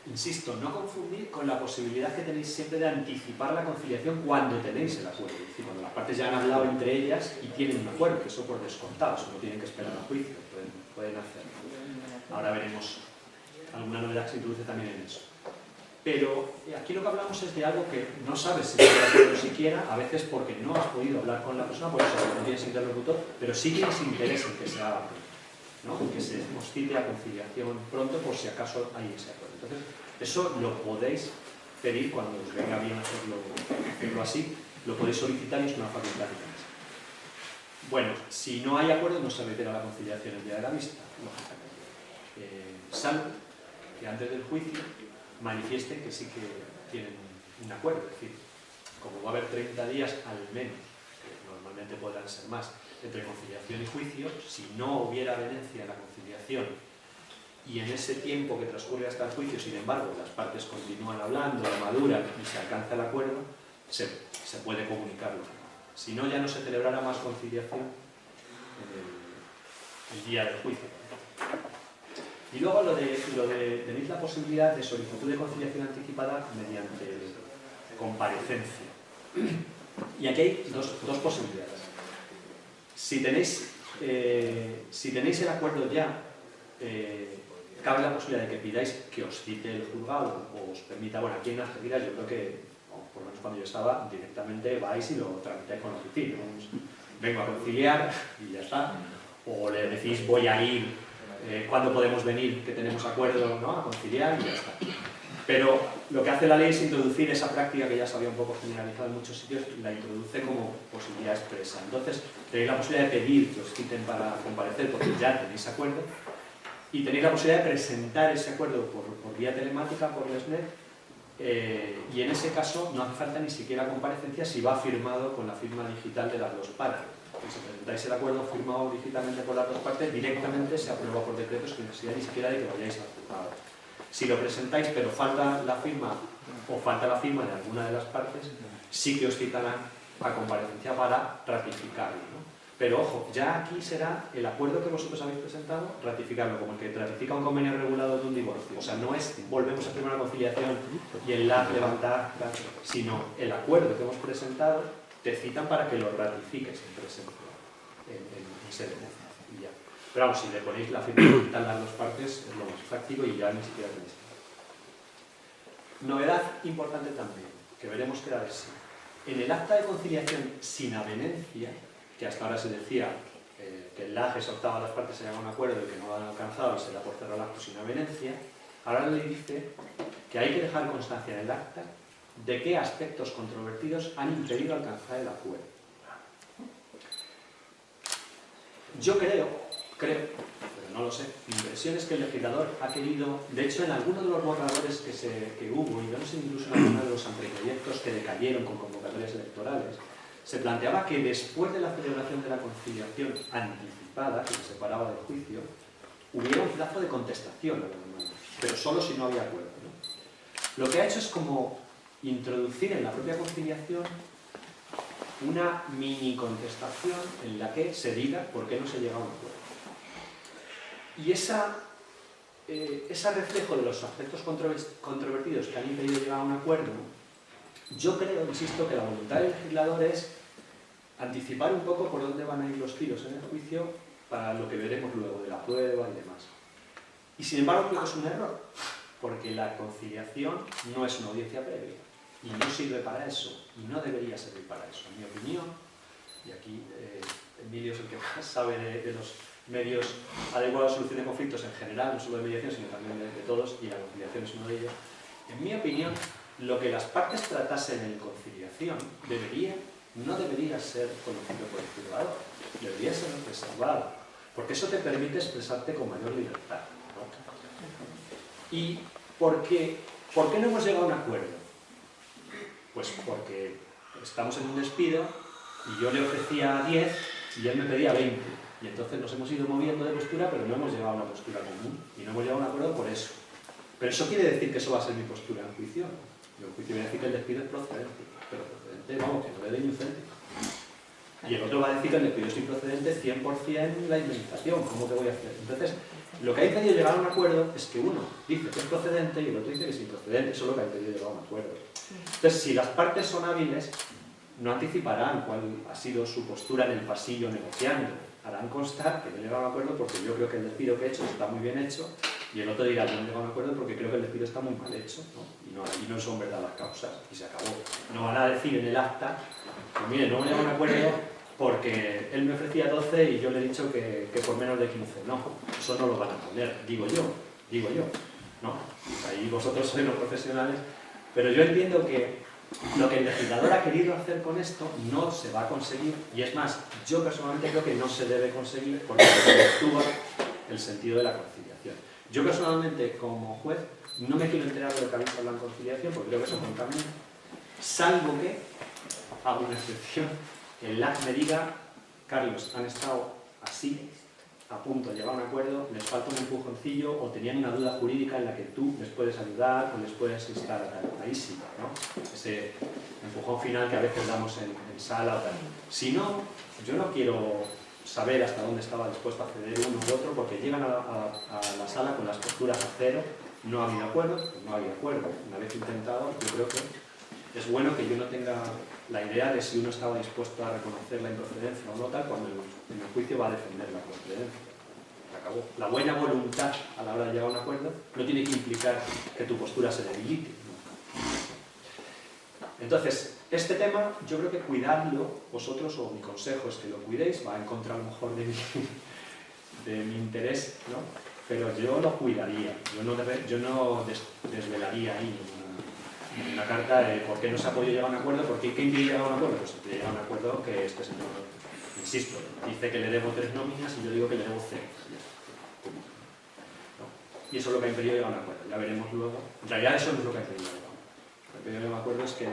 Insisto, no confundir con la posibilidad que tenéis siempre de anticipar la conciliación cuando tenéis el acuerdo. Es decir, cuando las partes ya han hablado entre ellas y tienen un acuerdo, que eso por descontado, eso no tienen que esperar a juicio, pueden hacerlo. Ahora veremos alguna novedad que se introduce también en eso. Pero aquí lo que hablamos es de algo que no sabes si tienes acuerdo siquiera, a veces porque no has podido hablar con la persona, por eso no tienes interlocutor, pero sí tienes interés en que se haga, ¿no? Que se os cite a conciliación pronto por si acaso hay ese acuerdo. Entonces, eso lo podéis pedir cuando os venga bien hacerlo así, lo podéis solicitar y es una facultad que tenéis. Bueno, si no hay acuerdo no se reitera la conciliación el día de la vista, salvo que antes del juicio manifiesten que sí que tienen un acuerdo, es decir, como va a haber 30 días al menos, que normalmente podrán ser más, entre conciliación y juicio, si no hubiera venencia en la conciliación y en ese tiempo que transcurre hasta el juicio, sin embargo, las partes continúan hablando, maduran y se alcanza el acuerdo, se puede comunicarlo. Si no, ya no se celebrará más conciliación el día del juicio. Y luego tenéis la posibilidad de solicitud de conciliación anticipada mediante comparecencia. Y aquí hay dos posibilidades. Si tenéis el acuerdo ya, cabe la posibilidad de que pidáis que os cite el juzgado o os permita, bueno, aquí en Argentina yo creo que, por lo menos cuando yo estaba, directamente vais y lo tramitáis con la oficina. Vengo a conciliar y ya está. O le decís voy a ir, ¿cuándo podemos venir? Que tenemos acuerdo, ¿no? A conciliar y ya está. Pero lo que hace la ley es introducir esa práctica que ya se había un poco generalizado en muchos sitios, la introduce como posibilidad expresa. Entonces, tenéis la posibilidad de pedir que os citen para comparecer porque ya tenéis acuerdo y tenéis la posibilidad de presentar ese acuerdo por vía telemática, por el SNET, y en ese caso no hace falta ni siquiera comparecencia si va firmado con la firma digital de las dos partes. Si presentáis el acuerdo firmado digitalmente por las dos partes, directamente se aprueba por decreto sin necesidad ni siquiera de que vayáis al juzgado. Si lo presentáis pero falta la firma o falta la firma de alguna de las partes, sí que os citarán a comparecencia para ratificarlo, ¿no? Pero ojo, ya aquí será el acuerdo que vosotros habéis presentado, ratificarlo, como el que ratifica un convenio regulado de un divorcio. O sea, no es volvemos a firmar una conciliación y el LAP levantar, sino el acuerdo que hemos presentado te citan para que lo ratifiques en presencia, en sede. Y ya. Pero vamos, si le ponéis la firma digital a las dos partes, es lo más práctico y ya ni siquiera tenéis. Novedad importante también, que veremos que era así. En el acta de conciliación sin avenencia, que hasta ahora se decía que el LAG exhortaba a las partes a llegar a un acuerdo y que no lo han alcanzado y se da por cerrado el acto sin avenencia, ahora le dice que hay que dejar constancia en el acta de qué aspectos controvertidos han impedido alcanzar el acuerdo. Yo creo, pero no lo sé, mi impresión es que el legislador ha querido, de hecho en algunos de los borradores que hubo, y yo no sé incluso en algunos de los anteproyectos que decayeron con convocatorias electorales, se planteaba que después de la celebración de la conciliación anticipada, que se separaba del juicio, hubiera un plazo de contestación a la demanda, pero solo si no había acuerdo, ¿no? Lo que ha hecho es como introducir en la propia conciliación una mini contestación en la que se diga por qué no se llega a un acuerdo. Y ese reflejo de los aspectos controvertidos que han impedido llegar a un acuerdo, yo creo, insisto, que la voluntad del legislador es anticipar un poco por dónde van a ir los tiros en el juicio para lo que veremos luego de la prueba y demás. Y sin embargo creo que es un error, porque la conciliación no es una audiencia previa y no sirve para eso, y no debería servir para eso, en mi opinión. Y aquí Emilio es el que más sabe de los medios adecuados a solución de conflictos en general, no solo de mediación, sino también de todos, y la conciliación es uno de ellos. En mi opinión, lo que las partes tratasen en conciliación no debería ser conocido por el juzgado, debería ser reservado, porque eso te permite expresarte con mayor libertad, ¿no? ¿Y por qué no hemos llegado a un acuerdo? Pues porque estamos en un despido y yo le ofrecía 10 y él me pedía 20. Y entonces nos hemos ido moviendo de postura, pero no hemos llegado a una postura común. Y no hemos llegado a un acuerdo por eso. Pero eso quiere decir que eso va a ser mi postura en juicio. Yo en juicio voy a decir que el despido es procedente. Pero procedente, vamos, que no le dé ni un céntimo. Y el otro va a decir que el despido es improcedente 100% la indemnización. ¿Cómo que voy a hacer? Entonces, lo que ha impedido llegar a un acuerdo es que uno dice que es procedente y el otro dice que es improcedente. Eso es lo que ha impedido llegar a un acuerdo. Entonces, si las partes son hábiles, no anticiparán cuál ha sido su postura en el pasillo negociando. Harán constar que no he llegado a un acuerdo porque yo creo que el despido que he hecho está muy bien hecho, y el otro dirá, no he llegado a un acuerdo porque creo que el despido está muy mal hecho, ¿no? Y no son verdad las causas, y se acabó. No van a decir en el acta, pues mire, no hemos llegado a un acuerdo porque él me ofrecía 12 y yo le he dicho que por menos de 15. No, eso no lo van a poner, digo yo, ¿no? Ahí vosotros sois los profesionales, pero yo entiendo que lo que el legislador ha querido hacer con esto no se va a conseguir, y es más, yo personalmente creo que no se debe conseguir porque actúa el sentido de la conciliación. Yo personalmente, como juez, no me quiero enterar de lo que habéis hablado en conciliación porque creo que eso contamina, salvo que, hago una excepción, el LAC me diga, Carlos, han estado así, a punto de llegar a un acuerdo, les falta un empujoncillo o tenían una duda jurídica en la que tú les puedes ayudar o les puedes instar a tal. Ahí sí, ¿no? Ese empujón final que a veces damos en sala o tal. Si no, yo no quiero saber hasta dónde estaba dispuesto a ceder uno u otro porque llegan a la sala con las posturas a cero, no ha habido acuerdo, pues no ha habido acuerdo. Una vez intentado, yo creo que es bueno que yo no tenga la idea de si uno estaba dispuesto a reconocer la improcedencia o no tal, cuando en el juicio va a defender la procedencia. Se acabó. La buena voluntad a la hora de llegar a un acuerdo no tiene que implicar que tu postura se debilite. Entonces, este tema yo creo que cuidadlo vosotros, o mi consejo es que lo cuidéis, va en contra a lo mejor de mi interés, ¿no? Pero yo lo cuidaría, yo no desvelaría ahí una carta de por qué no se ha podido llegar a un acuerdo, porque ¿qué impide llegar a un acuerdo? Pues impide llegar a un acuerdo que este señor, insisto, dice que le debo 3 nóminas y yo digo que le debo 0. ¿No? Y eso es lo que ha impedido llegar a un acuerdo, ya veremos luego. En realidad eso no es lo que ha impedido llegar a un acuerdo. Lo que ha impedido llegar a un acuerdo es que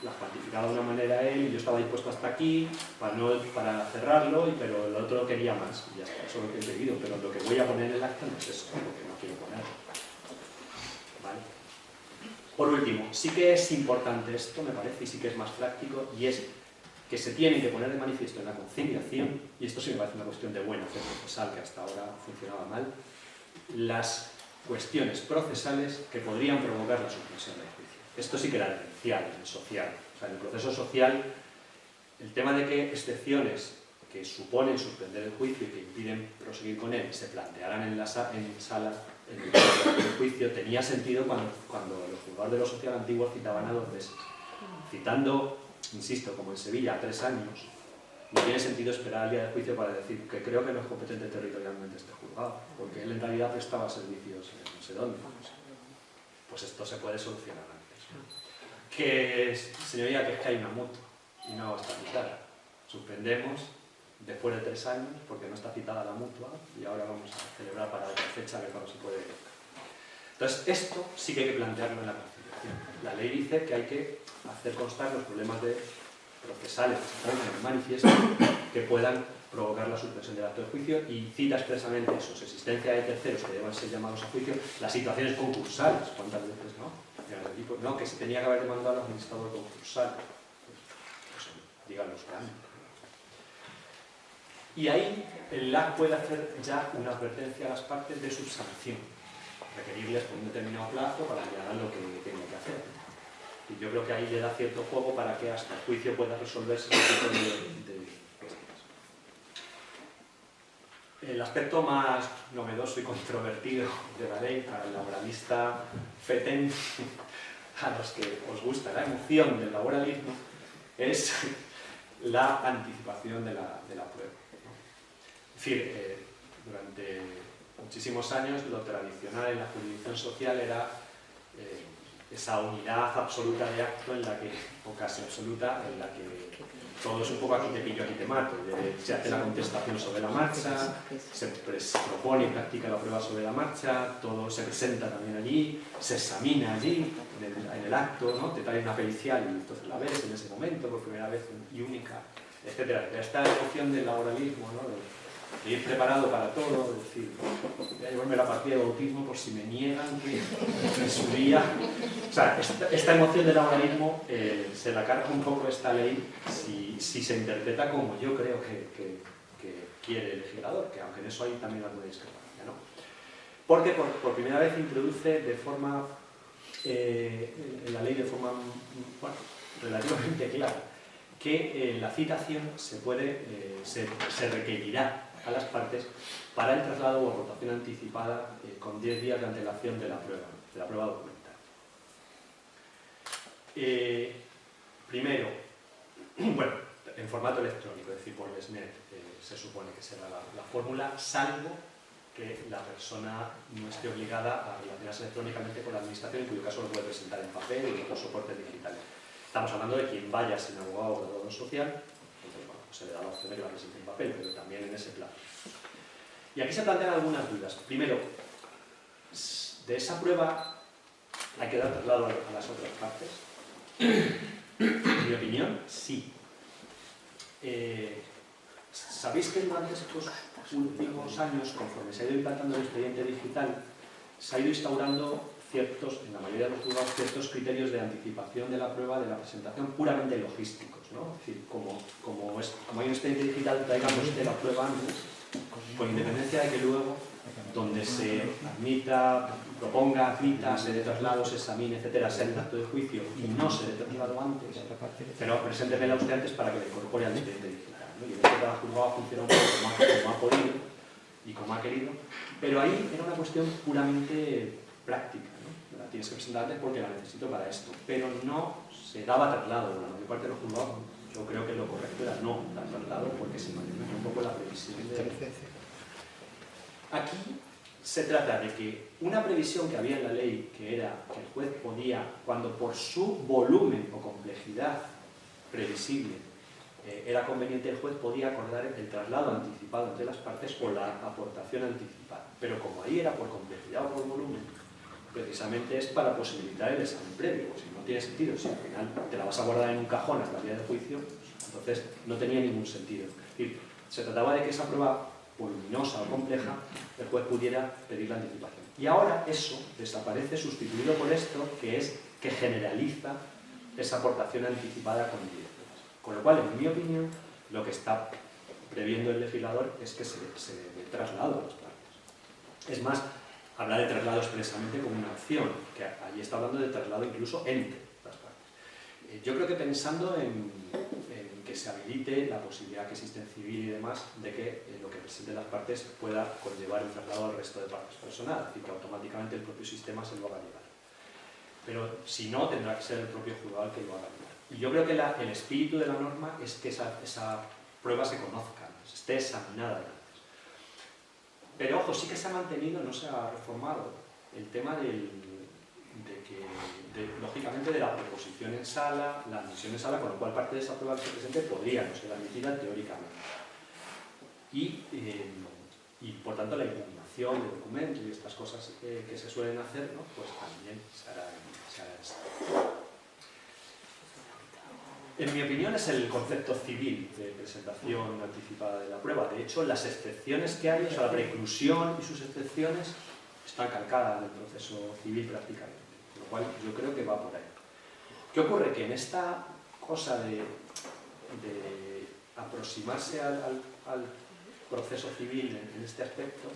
las cuantificaba de una manera él y yo estaba dispuesto hasta aquí para cerrarlo, pero el otro quería más. Y ya está, eso es lo que he impedido, pero lo que voy a poner en el acta no es eso, lo que no quiero poner. ¿Vale? Por último, sí que es importante esto, me parece, y sí que es más práctico, y es que se tienen que poner de manifiesto en la conciliación, y esto sí me parece una cuestión de buena fe procesal, que hasta ahora funcionaba mal, las cuestiones procesales que podrían provocar la suspensión del juicio. Esto sí que era esencial en el social. O sea, en el proceso social, el tema de que excepciones que suponen suspender el juicio y que impiden proseguir con él se plantearan en sala en el juicio tenía sentido cuando los juzgados de lo social antiguo citaban a 2 meses. Citando, insisto, como en Sevilla, a 3 años, no tiene sentido esperar al día del juicio para decir que creo que no es competente territorialmente este juzgado, porque él en realidad prestaba servicios no sé dónde. Pues esto se puede solucionar antes. Que, señoría, que es que hay una mutua y no está citada. Suspendemos después de 3 años, porque no está citada la mutua, y ahora vamos a celebrar para otra fecha que cuando se puede. Entonces, esto sí que hay que plantearlo en la conciliación. La ley dice que hay que hacer constar los problemas procesales que se ponen en el manifiesto que puedan provocar la suspensión del acto de juicio, y cita expresamente eso: existencia de terceros que deban ser llamados a juicio, las situaciones concursales, ¿cuántas veces no? No, que se tenía que haber demandado al administrador concursal. Pues, díganlo ustedes. Y ahí el LAC puede hacer ya una advertencia a las partes de subsanción, requerirles por un determinado plazo para que hagan lo que tengan que hacer. Y yo creo que ahí le da cierto juego para que hasta el juicio pueda resolverse este tipo de cuestiones. El aspecto más novedoso y controvertido de la ley, para el laboralista fetén, a los que os gusta la emoción del laboralismo, es la anticipación de la prueba. Es decir, durante muchísimos años lo tradicional en la jurisdicción social era esa unidad absoluta de acto en la que, o casi absoluta, en la que todo es un poco aquí te pillo, aquí te mato. Se hace la contestación sobre la marcha, se propone y practica la prueba sobre la marcha, todo se presenta también allí, se examina allí, en el acto, ¿no? Te trae una pericial y entonces la ves en ese momento por primera vez y única, etc. Esta emoción del laboralismo, ¿no? de ir preparado para todo, es decir, voy a llevarme la partida de bautismo por si me niegan que en su día... O sea, esta emoción del laboralismo se la carga un poco esta ley si se interpreta como yo creo que quiere el legislador, que aunque en eso hay también alguna discrepancia, ¿no? Porque por primera vez introduce de forma, en la ley de forma, bueno, relativamente clara, que la citación se requerirá a las partes para el traslado o votación anticipada con 10 días de antelación de la prueba documental. Primero, bueno, en formato electrónico, es decir, por SNET, se supone que será la fórmula, salvo que la persona no esté obligada a relacionarse electrónicamente con la administración, en cuyo caso lo puede presentar en papel y en otros soportes digitales. Estamos hablando de quien vaya sin abogado o graduado social, entonces, bueno, se le da la opción de que la presente en papel, pero también en ese plan. Y aquí se plantean algunas dudas. Primero, de esa prueba hay que dar traslado a las otras partes. En mi opinión, sí. ¿Sabéis que durante estos últimos años, conforme se ha ido implantando el expediente digital, se ha ido instaurando en la mayoría de los juzgados, ciertos criterios de anticipación de la prueba, de la presentación, puramente logísticos, ¿no? Es decir, como hay un expediente digital, traigamos la prueba antes, con independencia de que luego, donde se admita, proponga, admita, se dé traslado, se examine, etcétera, sea el acto de juicio y no se dé traslado antes, pero preséntemela usted antes para que le incorpore al expediente digital, ¿no? Y en este cada juzgado funciona un poco como ha podido y como ha querido, pero ahí era una cuestión puramente práctica, ¿no? La tienes que presentar antes porque la necesito para esto, pero no se daba traslado. La mayor parte de los juzgados, yo creo que lo correcto era no dar traslado porque se mantiene un poco la previsión de... Aquí se trata de que una previsión que había en la ley, que era que el juez podía, cuando por su volumen o complejidad previsible era conveniente, el juez podía acordar el traslado anticipado entre las partes o la aportación anticipada. Pero como ahí era por complejidad o por volumen, precisamente es para posibilitar el examen previo. Si no tiene sentido, si al final te la vas a guardar en un cajón hasta el día del juicio, entonces no tenía ningún sentido. Es decir, se trataba de que esa prueba voluminosa o compleja, el juez pudiera pedir la anticipación. Y ahora eso desaparece, sustituido por esto, que es que generaliza esa aportación anticipada con 10 días. Con lo cual, en mi opinión, lo que está previendo el legislador es que se dé traslado a las partes. Es más, habla de traslado expresamente como una acción, que allí está hablando de traslado incluso entre las partes. Yo creo que pensando en que se habilite la posibilidad que existe en civil y demás de que lo que presenten las partes pueda conllevar el traslado al resto de partes personales, y que automáticamente el propio sistema se lo haga llegar. Pero si no, tendrá que ser el propio juzgado el que lo haga llegar. Y yo creo que el espíritu de la norma es que esa prueba se conozca, esté examinada antes. Pero ojo, sí que se ha mantenido, no se ha reformado, el tema lógicamente, de la proposición en sala, la admisión en sala, con lo cual parte de esa prueba que se presente podría no ser admitida teóricamente. Y por tanto, la impugnación de documentos y estas cosas que se suelen hacer, ¿no? Pues también se hará esto. En mi opinión, es el concepto civil de presentación anticipada de la prueba. De hecho, las excepciones que hay, o sea, la preclusión y sus excepciones, están calcadas del proceso civil prácticamente. Con lo cual, yo creo que va por ahí. ¿Qué ocurre? Que en esta cosa de aproximarse al proceso civil en este aspecto,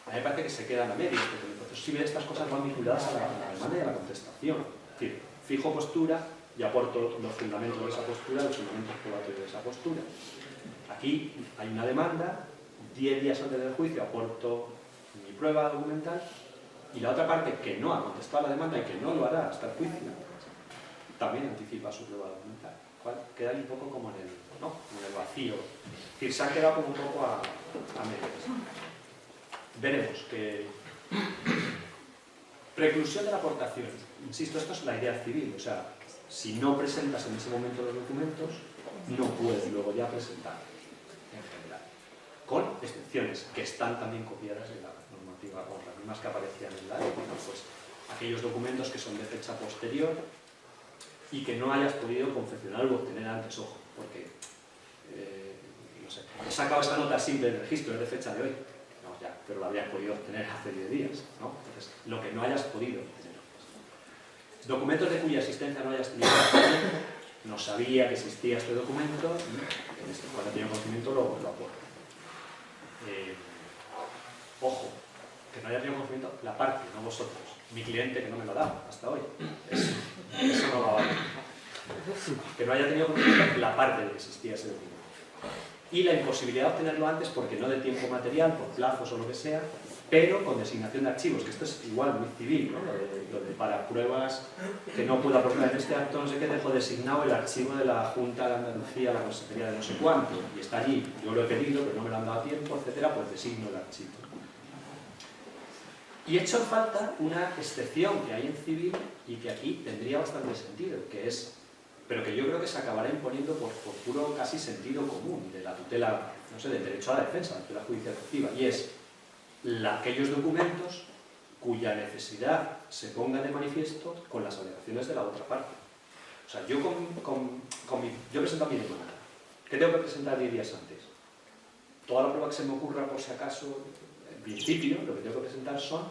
a mí me parece que se quedan a medias, porque en el proceso civil estas cosas van vinculadas a la demanda y a la contestación. Es decir, fijo postura y aporto los fundamentos de esa postura, los fundamentos probatorios de esa postura. Aquí hay una demanda, 10 días antes del juicio aporto mi prueba documental, y la otra parte que no ha contestado la demanda y que no lo hará hasta el juicio, también anticipa su prueba documental. ¿Cuál? Queda ahí un poco como en el vacío. Es decir, se ha quedado como un poco a medias. Veremos que... Preclusión de la aportación. Insisto, esto es la idea civil, o sea, si no presentas en ese momento los documentos, no puedes luego ya presentar en general. Con excepciones que están también copiadas en la normativa, o las mismas que aparecían en la ley, pues aquellos documentos que son de fecha posterior y que no hayas podido confeccionar o obtener antes, ojo, porque sé, he sacado esta nota simple del registro, es de fecha de hoy. No, ya, pero lo habías podido obtener hace 10 días, ¿no? Entonces, lo que no hayas podido obtener. Documentos de cuya existencia no hayas tenido conocimiento, no sabía que existía este documento, y en este cual he tenido conocimiento lo aporto. Ojo, que no haya tenido conocimiento la parte, no vosotros. Mi cliente que no me lo ha dado hasta hoy. Eso no va a valer. Que no haya tenido conocimiento la parte de que existía ese documento. Y la imposibilidad de obtenerlo antes porque no de tiempo material, por plazos o lo que sea, pero con designación de archivos, que esto es igual muy civil, ¿no? Lo de para pruebas que no puedo aportar en este acto, no sé qué, dejo designado el archivo de la Junta de Andalucía, la Consejería de no sé cuánto, y está allí, yo lo he pedido, pero no me lo han dado a tiempo, etcétera, pues designo el archivo. Y he hecho falta una excepción que hay en civil y que aquí tendría bastante sentido, que es, pero que yo creo que se acabará imponiendo por puro casi sentido común de la tutela, no sé, del derecho a la defensa, la tutela judicial efectiva, y es aquellos documentos cuya necesidad se ponga de manifiesto con las alegaciones de la otra parte. O sea, yo yo presento a mi demanda. ¿Qué tengo que presentar 10 días antes? Toda la prueba que se me ocurra por si acaso, en principio, lo que tengo que presentar son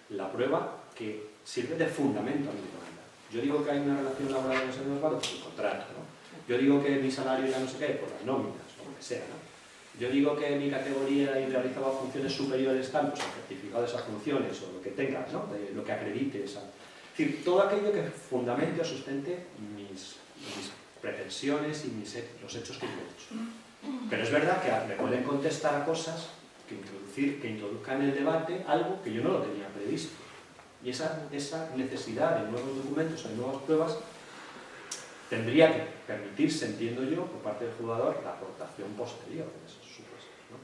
la prueba que sirve de fundamento a mi demanda. Yo digo que hay una relación laboral en los años pues el contrato, ¿no? Yo digo que mi salario ya no sé qué, por las nóminas, o lo que sea, ¿no? Yo digo que mi categoría y realizaba funciones superiores tal, pues el certificado de esas funciones o lo que tengas, ¿no? De lo que acredite esa. Es decir, todo aquello que fundamente o sustente mis pretensiones y los hechos que yo he hecho. Pero es verdad que me pueden contestar a cosas que introduzcan en el debate algo que yo no lo tenía previsto. Y esa necesidad de nuevos documentos o de nuevas pruebas tendría que permitirse, entiendo yo, por parte del juzgador, la aportación posterior en esos supuestos, ¿no?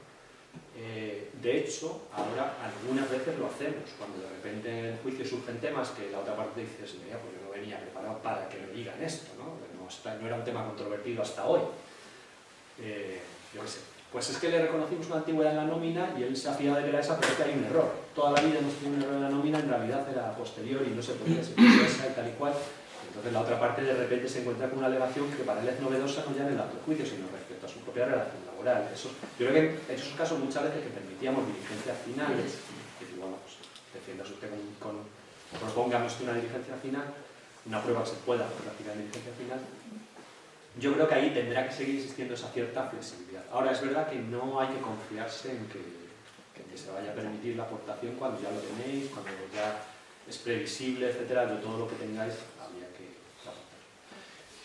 De hecho, ahora algunas veces lo hacemos, cuando de repente en el juicio surgen temas que la otra parte dice, mira, pues yo no venía preparado para que me digan esto, ¿no? No era un tema controvertido hasta hoy. Yo qué sé. Pues es que le reconocimos una antigüedad en la nómina y él se ha fiado de que era esa, pero es que hay un error. Toda la vida hemos tenido un error en la nómina, en realidad era posterior y no se podía ser esa y tal y cual. Entonces la otra parte de repente se encuentra con una alegación que para él es novedosa no ya en el acto de juicio, sino respecto a su propia relación laboral. Yo creo que en esos casos muchas veces que permitíamos diligencias finales, que bueno, pues defiendas usted propóngame usted una diligencia final, una prueba que se pueda practicar en diligencia final, yo creo que ahí tendrá que seguir existiendo esa cierta flexibilidad. Ahora, es verdad que no hay que confiarse en que se vaya a permitir la aportación cuando ya lo tenéis, cuando ya es previsible, etcétera, de todo lo que tengáis, habría que aportar.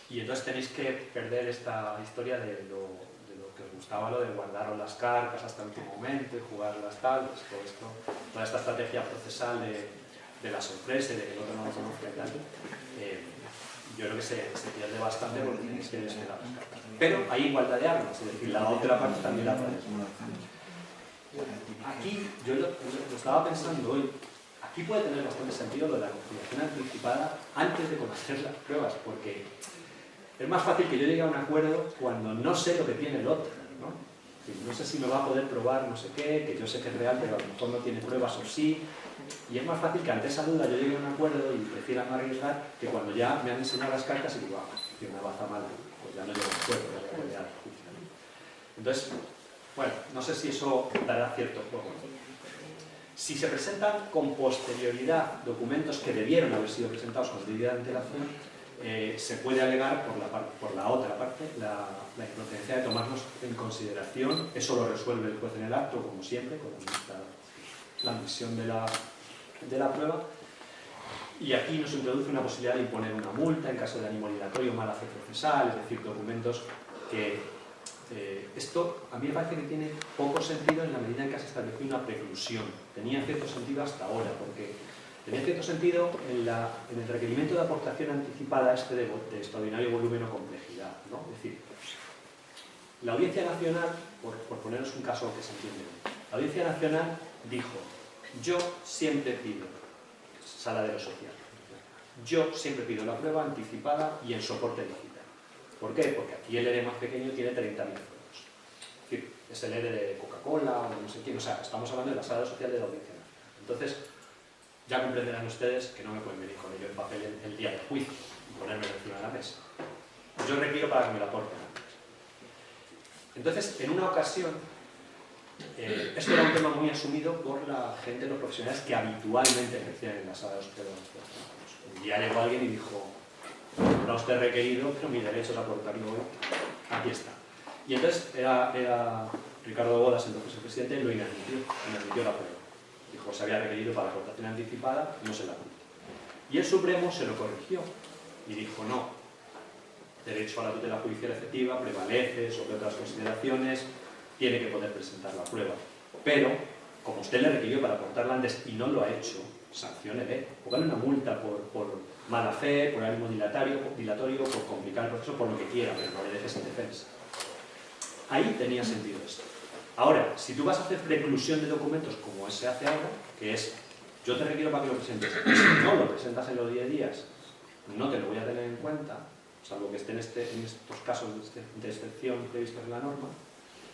Y entonces tenéis que perder esta historia de lo que os gustaba, lo de guardaros las cartas hasta el último momento y jugarlas tal, pues todo esto, toda esta estrategia procesal de la sorpresa y de que el otro no lo conozca y tal. Yo creo que se pierde bastante porque tienes que desvelar las cartas. Pero hay igualdad de armas, es decir, la otra parte también la puedes. Aquí, yo lo estaba pensando hoy, aquí puede tener bastante sentido lo de la conciliación anticipada antes de conocer las pruebas, porque es más fácil que yo llegue a un acuerdo cuando no sé lo que tiene el otro, ¿no? No sé si me va a poder probar no sé qué, que yo sé que es real, pero a lo mejor no tiene pruebas o sí. Y es más fácil que ante esa duda yo llegue a un acuerdo y prefiera no arriesgar que cuando ya me han enseñado las cartas y digo, que una baza mala, pues ya no llego a un acuerdo, ya voy a la justicia. Entonces, bueno, no sé si eso dará cierto juego. Si se presentan con posterioridad documentos que debieron haber sido presentados con debida antelación, se puede alegar por la otra parte la improcedencia de tomarlos en consideración. Eso lo resuelve el juez en el acto, como siempre, con la admisión de la prueba. Y aquí nos introduce una posibilidad de imponer una multa en caso de ánimo dilatorio o mala fe procesal, es decir, documentos que... esto a mí me parece que tiene poco sentido en la medida en que se estableció una preclusión. Tenía cierto sentido hasta ahora, porque tenía cierto sentido en el requerimiento de aportación anticipada de extraordinario volumen o complejidad, ¿no? Es decir, la Audiencia Nacional, por poneros un caso que se entiende, la Audiencia Nacional dijo, yo siempre pido saladero social, yo siempre pido la prueba anticipada y en soporte digital. ¿Por qué? Porque aquí el ERE más pequeño tiene 30.000 euros. Es decir, es el ERE de Coca-Cola o de no sé quién, o sea, estamos hablando de la sala social de la Audiencia Nacional. Entonces, ya comprenderán ustedes que no me pueden venir con ello en papel el día del juicio y ponérmelo encima de la mesa. Yo requiero para que me lo aporten antes. Entonces, en una ocasión, esto era un tema muy asumido por la gente, los profesionales que habitualmente ejercían en la sala de hospedadores. Un día llegó alguien y dijo, no usted requerido, pero mi derecho es aportarlo hoy, aquí está. Y entonces era Ricardo Bodas, entonces el presidente, lo inadmitió la prueba. Dijo, se había requerido para aportación anticipada, no se la admite. Y el Supremo se lo corrigió y dijo, no, derecho a la tutela judicial efectiva prevalece sobre otras consideraciones, tiene que poder presentar la prueba. Pero, como usted le requirió para aportarla antes y no lo ha hecho, sanciónele, póngale una multa por mala fe, por ánimo dilatorio, por complicar el proceso, por lo que quiera, pero no le dejes sin defensa. Ahí tenía sentido esto. Ahora, si tú vas a hacer preclusión de documentos como se hace ahora, que es, yo te requiero para que lo presentes, y si no lo presentas en los 10 días, no te lo voy a tener en cuenta, salvo que esté en estos casos de excepción previstos en la norma,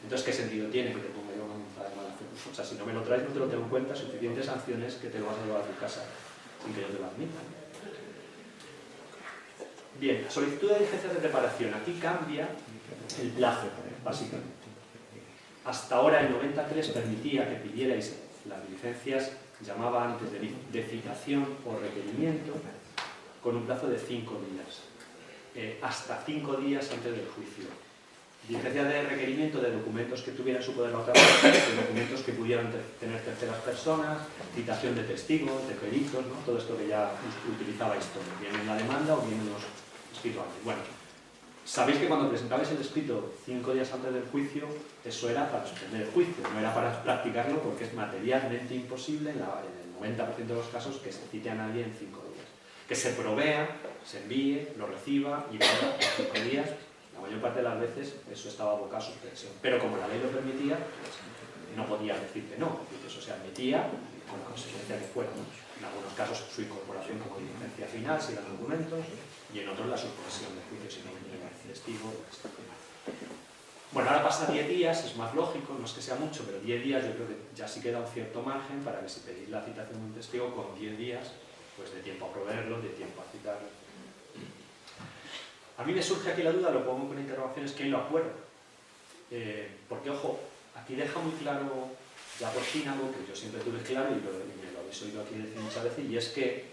entonces, ¿qué sentido tiene que te ponga yo una multa de mala fe? O sea, si no me lo traes, no te lo tengo en cuenta, suficientes sanciones que te lo vas a llevar a tu casa sin que yo te lo admita. Bien, solicitud de diligencias de preparación. Aquí cambia el plazo, básicamente. Hasta ahora, el 93 permitía que pidierais las diligencias, llamaba antes de citación o requerimiento, con un plazo de 5 días. Hasta 5 días antes del juicio. Diligencia de requerimiento de documentos que tuvieran su poder la otra parte, de documentos que pudieran tener terceras personas, citación de testigos, de peritos, ¿no? Todo esto que ya utilizabais todo, bien en la demanda o bien en los escritos antes. Bueno, sabéis que cuando presentabais el escrito 5 días antes del juicio, eso era para suspender el juicio, no era para practicarlo porque es materialmente imposible en el 90% de los casos que se cite a nadie en 5 días. Que se provea, se envíe, lo reciba y venga en 5 días. La mayor parte de las veces eso estaba abocado a suspensión. Pero como la ley lo permitía, pues, no podía decir que no. Eso se admitía con la consecuencia que fuera. En algunos casos su incorporación como diligencia final, si eran documentos, y en otros la suspensión del juicio si no venía el testigo. Bueno, ahora pasa 10 días, es más lógico, no es que sea mucho, pero 10 días yo creo que ya sí queda un cierto margen para que si pedís la citación de un testigo con 10 días, pues de tiempo a proveerlo, de tiempo a citarlo. A mí me surge aquí la duda, lo pongo con interrogaciones, ¿quién lo acuerda? Porque, ojo, aquí deja muy claro ya por fin algo que yo siempre tuve claro y me lo habéis oído aquí decir muchas veces, y es que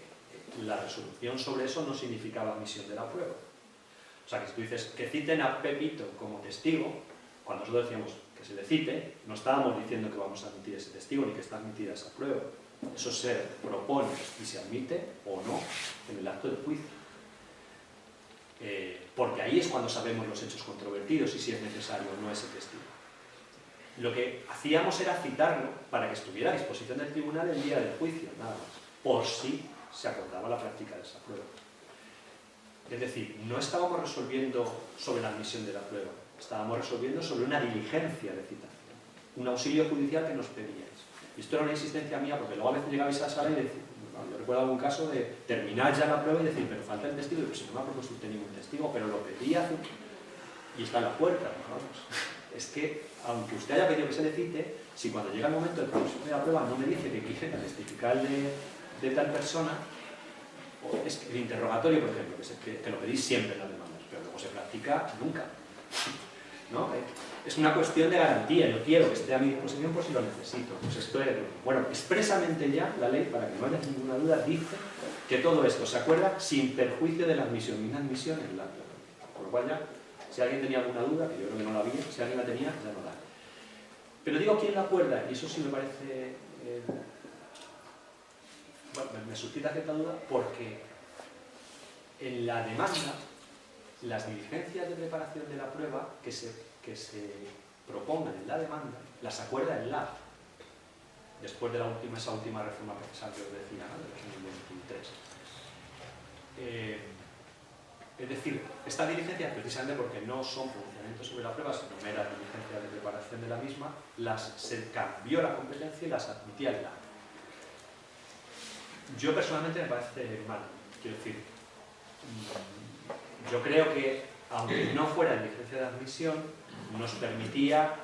la resolución sobre eso no significaba admisión de la prueba. O sea, que si tú dices que citen a Pepito como testigo, cuando nosotros decíamos que se le cite, no estábamos diciendo que vamos a admitir ese testigo ni que está admitida esa prueba. Eso se propone y se admite o no en el acto de juicio. Porque ahí es cuando sabemos los hechos controvertidos y si es necesario o no ese testigo. Lo que hacíamos era citarlo para que estuviera a disposición del tribunal el día del juicio, nada más, por si se acordaba la práctica de esa prueba. Es decir, no estábamos resolviendo sobre la admisión de la prueba, estábamos resolviendo sobre una diligencia de citación, un auxilio judicial que nos pedíais. Y esto era una insistencia mía, porque luego a veces llegabais a la sala y decís, yo recuerdo algún caso de terminar ya la prueba y decir, pero falta el testigo, y pues si no me ha propuesto usted ningún testigo, pero lo pedí hace... y está en la puerta, ¿no? Es que, aunque usted haya pedido que se le cite, si cuando llega el momento de producción de la prueba no me dice que quiere testificar de tal persona, o es que el interrogatorio, por ejemplo, que lo pedís siempre en las demandas, pero luego se practica nunca, ¿no? Es una cuestión de garantía, yo quiero que esté a mi disposición por si lo necesito. Pues esto es, bueno, expresamente ya la ley, para que no haya ninguna duda, dice que todo esto se acuerda sin perjuicio de la admisión, ni una admisión en la prueba. Por lo cual ya, si alguien tenía alguna duda, que yo creo que no la había, si alguien la tenía, ya no la hay. Pero digo quién la acuerda, y eso sí me parece... bueno, me suscita cierta duda porque en la demanda, las diligencias de preparación de la prueba que se propongan en la demanda, las acuerda el LAB, después de esa última reforma procesal que os decía, ¿no? De 2023. Es decir, estas diligencias, precisamente porque no son pronunciamientos sobre la prueba, sino meras diligencias de preparación de la misma, se cambió la competencia y las admitía el LAB. Yo personalmente me parece mal, quiero decir, yo creo que, aunque no fuera diligencia de admisión, nos permitía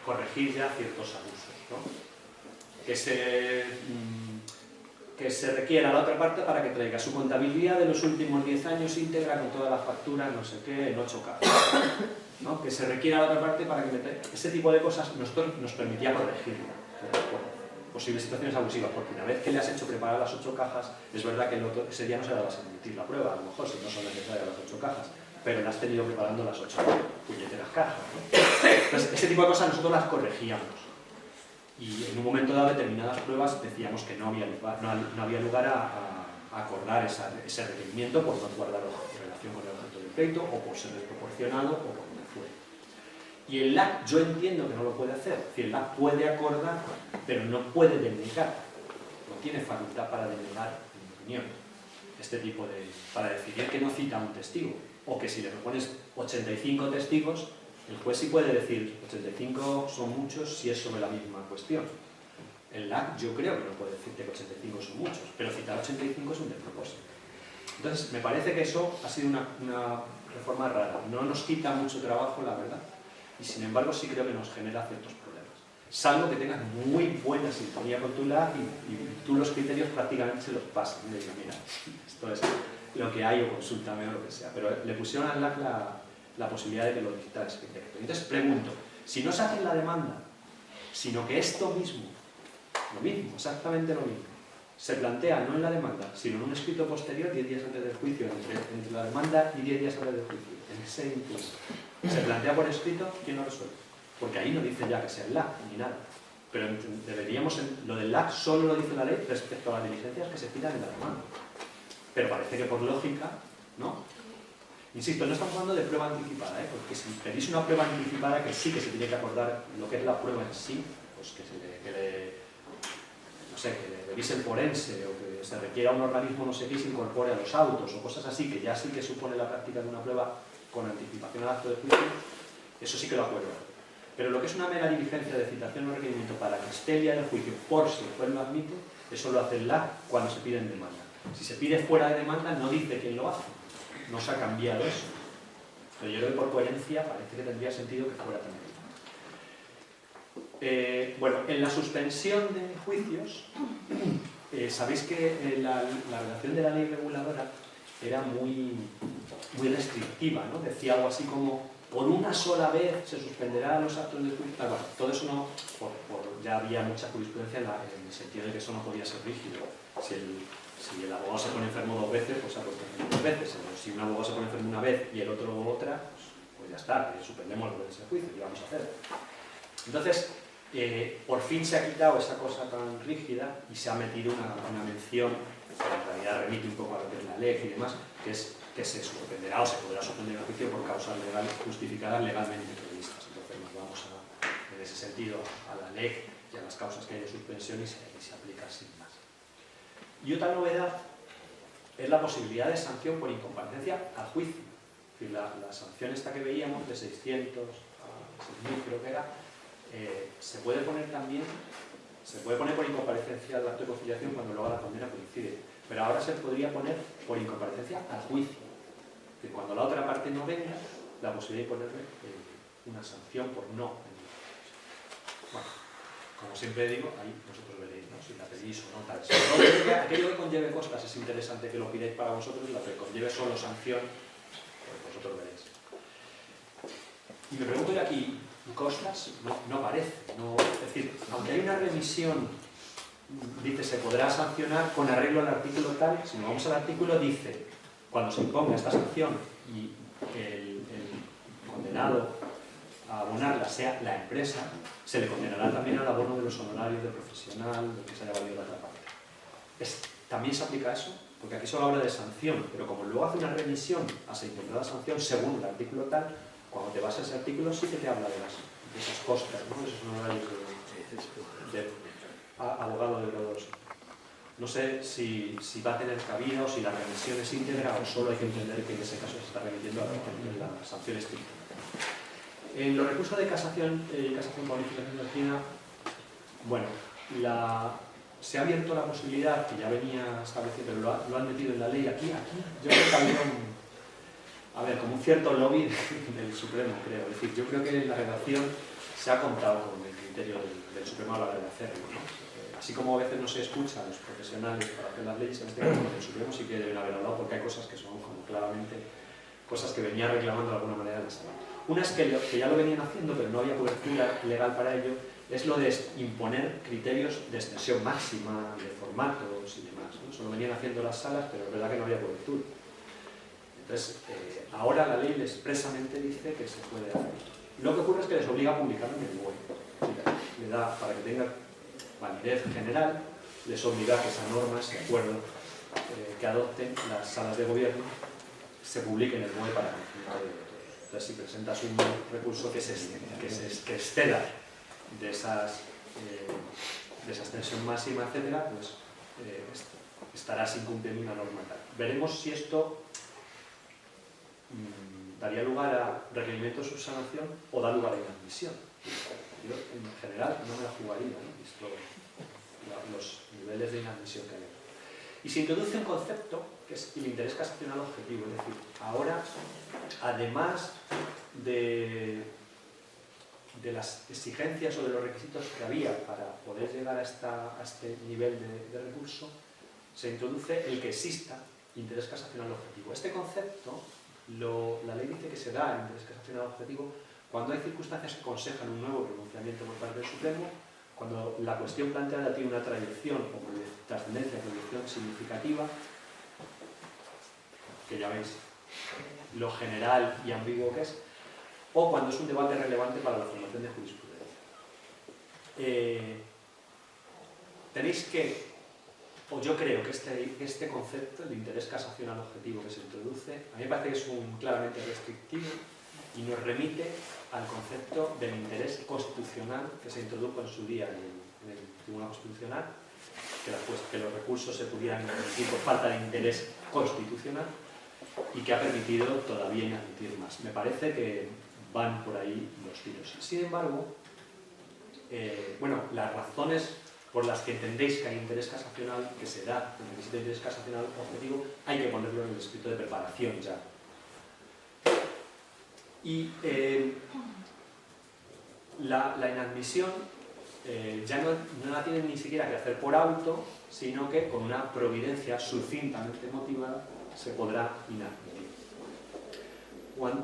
corregir ya ciertos abusos, ¿no? Que se requiera a la otra parte para que traiga su contabilidad de los últimos 10 años íntegra con todas las facturas, no sé qué, en 8K. ¿no? Que se requiera la otra parte para que ese tipo de cosas nosotros nos permitía corregirlo por posibles situaciones abusivas, porque una vez que le has hecho preparar las 8 cajas, es verdad que ese día no se la vas a emitir la prueba, a lo mejor si no son necesarias las 8 cajas, pero le has tenido preparando las 8 puñeteras cajas, ¿no? Entonces, ese tipo de cosas nosotros las corregíamos. Y en un momento dado, determinadas pruebas decíamos que no había lugar a acordar ese requerimiento por no guardar relación con el objeto del pleito, o por ser desproporcionado, o por donde fuera. Y el LAC yo entiendo que no lo puede hacer, es decir, el LAC puede acordar, pero no puede denegar, no tiene facultad para denegar, en mi opinión, este tipo de... para decidir que no cita a un testigo, o que si le propones 85 testigos, el juez sí puede decir 85 son muchos si es sobre la misma cuestión. El LAC yo creo que no puede decirte que 85 son muchos, pero citar 85 es un despropósito. Entonces, me parece que eso ha sido una reforma rara. No nos quita mucho trabajo, la verdad, y sin embargo sí creo que nos genera ciertos problemas. Salvo que tengas muy buena sintonía con tu LAC y tú los criterios prácticamente se los pasas. Y digas, mira, esto es lo que hay, o consúltame o lo que sea. Pero le pusieron al LAC la posibilidad de que lo dictara ese criterio. Entonces pregunto, si no se hace en la demanda, sino que esto mismo, lo mismo, exactamente lo mismo, se plantea no en la demanda, sino en un escrito posterior, 10 días antes del juicio, entre la demanda y 10 días antes del juicio, en ese incluso, se plantea por escrito, ¿quién lo resuelve? Porque ahí no dice ya que sea el LAC, ni nada. Pero deberíamos, lo del LAC solo lo dice la ley respecto a las diligencias que se pidan en la demanda. Pero parece que por lógica, ¿no? Insisto, no estamos hablando de prueba anticipada, porque si pedís una prueba anticipada que sí que se tiene que acordar lo que es la prueba en sí, pues que le revise el forense, o que se requiera un organismo no sé qué y se incorpore a los autos, o cosas así, que ya sí que supone la práctica de una prueba con anticipación al acto de juicio, eso sí que lo acuerdo. Pero lo que es una mera diligencia de citación o requerimiento para que esté el día del juicio, por si el juez lo admite, eso lo hace el LAC cuando se pide en demanda. Si se pide fuera de demanda, no dice quién lo hace. No se ha cambiado eso. Pero yo creo que por coherencia parece que tendría sentido que fuera también. Bueno, en la suspensión de juicios, sabéis que la redacción de la ley reguladora era muy restrictiva, ¿no? Decía algo así como, por una sola vez se suspenderán los actos de juicio. Bueno, todo eso no, ya había mucha jurisprudencia en el sentido de que eso no podía ser rígido. Si el abogado se pone enfermo 2 veces, pues se ha puesto enfermo 2 veces. Si un abogado se pone enfermo una vez y el otro otra, pues ya está, suspendemos ese juicio, ¿qué vamos a hacer? Entonces, por fin se ha quitado esa cosa tan rígida y se ha metido una mención, que en realidad remite un poco a lo que es la ley y demás, que es que se suspenderá o se podrá suspender el juicio por causas legales justificadas legalmente previstas. Entonces nos vamos en ese sentido a la ley y a las causas que hay de suspensión y se aplica sin más. Y otra novedad es la posibilidad de sanción por incomparecencia al juicio. Es decir, la sanción esta que veíamos de 600 a 6.000 creo que era, se puede poner también, se puede poner por incomparecencia al acto de conciliación cuando luego la condena coincide, pero ahora se podría poner por incomparecencia al juicio. Es decir, cuando la otra parte no venga, la posibilidad de ponerle una sanción por no venir. Bueno, como siempre digo, ahí vosotros veréis, ¿no? Si la pedís o no tal. Si aquello que conlleve costas es interesante que lo pidáis para vosotros, la que conlleve solo sanción, pues vosotros veréis. Y me pregunto yo aquí, costas no aparece. Es decir, aunque hay una remisión, dice se podrá sancionar con arreglo al artículo tal, si nos vamos al artículo dice, cuando se imponga esta sanción y el condenado a abonarla sea la empresa, se le condenará también al abono de los honorarios de profesional, de que se haya valido la otra parte. ¿También se aplica eso? Porque aquí solo habla de sanción, pero como luego hace una remisión a se impondrá la sanción según el artículo tal, cuando te vas a ese artículo sí que te habla de esas costas, ¿no? De esos honorarios de abogado de grado 2. No sé si va a tener cabida o si la remisión es íntegra o solo hay que entender que en ese caso se está remitiendo a la sanción estricta. En los recursos de casación por bonificación de Hacienda, bueno, se ha abierto la posibilidad, que ya venía establecido, pero lo han metido en la ley aquí yo creo que había como un cierto lobby del Supremo, creo. Es decir, yo creo que en la redacción se ha contado con el criterio del Supremo a la hora de hacerlo, ¿no? Así como a veces no se escucha a los profesionales para hacer las leyes, en este caso el Supremo sí que deben haber hablado porque hay cosas que son como claramente cosas que venía reclamando de alguna manera el Estado. Unas que ya lo venían haciendo, pero no había cobertura legal para ello, es lo de imponer criterios de extensión máxima, de formatos y demás, ¿no? Eso lo venían haciendo las salas, pero es verdad que no había cobertura. Entonces, ahora la ley expresamente dice que se puede hacer. Lo que ocurre es que les obliga a publicarlo en el BOE. Le da, para que tenga validez general, les obliga a que esa norma, ese acuerdo que adopten las salas de gobierno, se publique en el BOE para conocimiento de todos. Entonces, si presentas un recurso que exceda de esa extensión máxima, etcétera, pues estarás incumpliendo una norma tal. Veremos si esto daría lugar a requerimiento de subsanación o da lugar a inadmisión. Yo, en general, no me la jugaría, ¿no? Visto los niveles de inadmisión que hay. Y se introduce un concepto que es el interés casacional objetivo, es decir, ahora, además de las exigencias o de los requisitos que había para poder llegar a este nivel de recurso, se introduce el que exista interés casacional objetivo. Este concepto, la ley dice que se da el interés casacional objetivo cuando hay circunstancias que aconsejan un nuevo pronunciamiento por parte del Supremo, cuando la cuestión planteada tiene una trayección o trascendencia, proyección significativa, que ya veis lo general y ambiguo que es, o cuando es un debate relevante para la formación de jurisprudencia. Tenéis que, o yo creo que este concepto, el interés casacional objetivo que se introduce, a mí me parece que es claramente restrictivo y nos remite al concepto del interés constitucional que se introdujo en su día en el Tribunal Constitucional, que los recursos se pudieran inadmitir por falta de interés constitucional y que ha permitido todavía inadmitir más. Me parece que van por ahí los tiros. Sin embargo, las razones por las que entendéis que hay interés casacional, que se da el requisito de interés casacional objetivo, hay que ponerlo en el escrito de preparación ya. Y la inadmisión ya no la tienen ni siquiera que hacer por auto, sino que con una providencia sucintamente motivada se podrá inadmitir.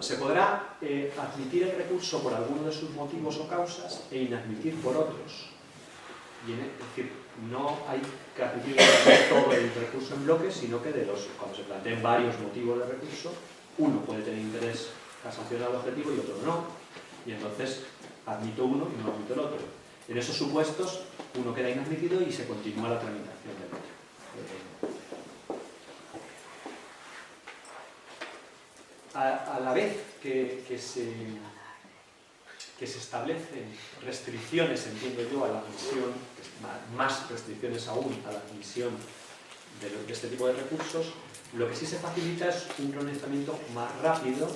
Se podrá admitir el recurso por alguno de sus motivos o causas e inadmitir por otros. Es decir, no hay que admitir todo el recurso en bloque, sino que cuando se planteen varios motivos de recurso, uno puede tener interés casacional objetivo y otro no, y entonces admito uno y no admito el otro. En esos supuestos, uno queda inadmitido y se continúa la tramitación del otro. A la vez que se establecen restricciones, entiendo yo, a la admisión, más restricciones aún a la admisión de este tipo de recursos, lo que sí se facilita es un pronunciamiento más rápido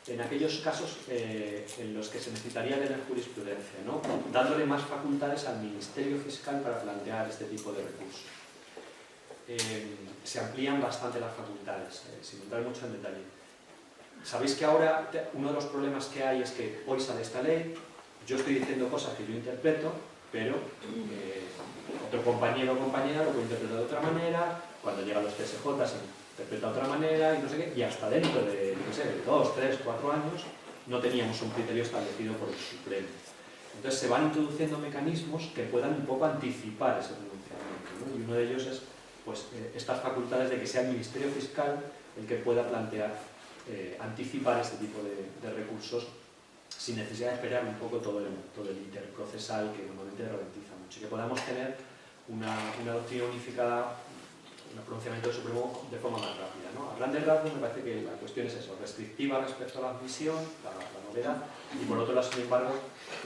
en aquellos casos en los que se necesitaría tener jurisprudencia, ¿no? Dándole más facultades al Ministerio Fiscal para plantear este tipo de recursos. Se amplían bastante las facultades, sin entrar mucho en detalle. Sabéis que ahora uno de los problemas que hay es que hoy sale esta ley, yo estoy diciendo cosas que yo interpreto, pero otro compañero o compañera lo puede interpretar de otra manera, cuando llegan los TSJ se interpreta de otra manera y no sé qué, y hasta dentro de, no sé, 2, 3, 4 años no teníamos un criterio establecido por el Supremo. Entonces se van introduciendo mecanismos que puedan un poco anticipar ese pronunciamiento, ¿no? Y uno de ellos es pues, estas facultades de que sea el Ministerio Fiscal el que pueda plantear anticipar este tipo de recursos sin necesidad de esperar un poco todo el interprocesal que normalmente ralentiza mucho. Y que podamos tener una doctrina unificada, un pronunciamiento del Supremo de forma más rápida, ¿no? A grandes rasgos me parece que la cuestión es eso, restrictiva respecto a la admisión, la novedad, y por otro lado, sin embargo,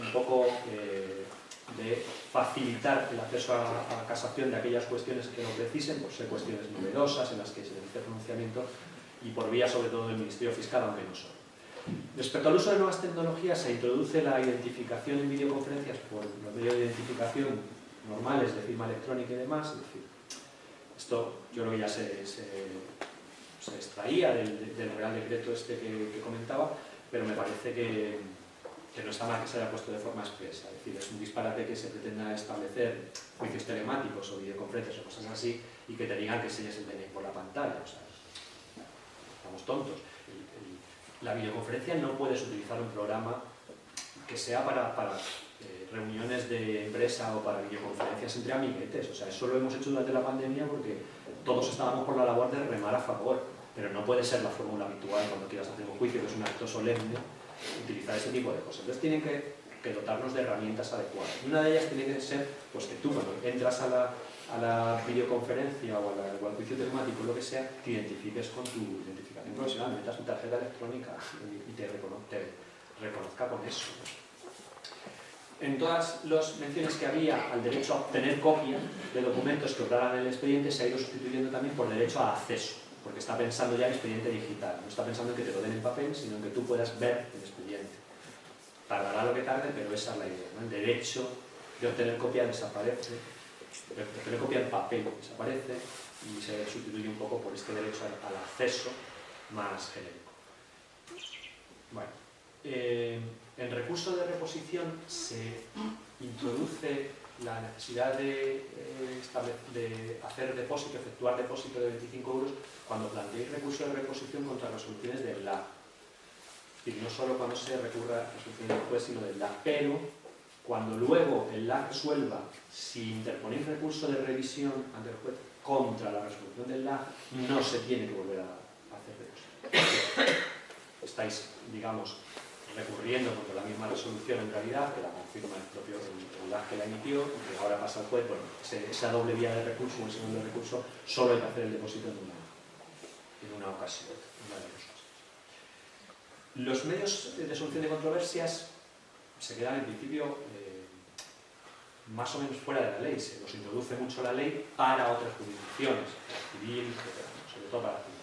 un poco de facilitar el acceso a casación de aquellas cuestiones que lo precisen, por ser cuestiones novedosas en las que se necesita pronunciamiento, y por vía sobre todo del Ministerio Fiscal, aunque no solo. Respecto al uso de nuevas tecnologías, se introduce la identificación en videoconferencias por los medios de identificación normales de firma electrónica y demás. Es decir, esto yo creo que ya se extraía del Real Decreto este que comentaba, pero me parece que no está mal que se haya puesto de forma expresa. Es decir, es un disparate que se pretenda establecer juicios telemáticos o videoconferencias o cosas así y que te digan que enseñes el DNI por la pantalla. O sea, estamos tontos. la videoconferencia no puedes utilizar un programa que sea para reuniones de empresa o para videoconferencias entre amiguetes. O sea, eso lo hemos hecho durante la pandemia porque todos estábamos por la labor de remar a favor, pero no puede ser la fórmula habitual cuando quieras hacer un juicio, que es un acto solemne, utilizar ese tipo de cosas. Entonces tienen que dotarnos de herramientas adecuadas. Y una de ellas tiene que ser pues, que tú cuando entras a la videoconferencia o al juicio telemático, lo que sea, te identifiques con tu identificación profesional, metas tu tarjeta electrónica y te reconozca con eso. En todas las menciones que había al derecho a obtener copia de documentos que obraran en el expediente, se ha ido sustituyendo también por derecho a acceso, porque está pensando ya en expediente digital, no está pensando en que te lo den en papel, sino en que tú puedas ver el expediente. Tardará lo que tarde, pero esa es la idea, ¿no? El derecho de obtener copia desaparece, de obtener copia en papel desaparece y se sustituye un poco por este derecho al acceso más genérico. Bueno, en recurso de reposición se introduce la necesidad de hacer depósito, efectuar depósito de 25 euros cuando planteéis recurso de reposición contra resoluciones del LAC. Es decir, no solo cuando se recurra a resoluciones del juez, sino del LAC, pero cuando luego el LAC resuelva, si interponéis recurso de revisión ante el juez contra la resolución del LAC, no se tiene que volver a hacer recurso. Estáis, digamos, recurriendo contra la misma resolución en realidad, que la confirma el propio LAC que la emitió, y que ahora pasa al juez. Bueno, esa doble vía de recurso o ese doble recurso, solo hay que hacer el depósito en una ocasión, una de las cosas. Los medios de solución de controversias se quedan en principio más o menos fuera de la ley, se los introduce mucho la ley para otras jurisdicciones, civil, sobre todo para civil,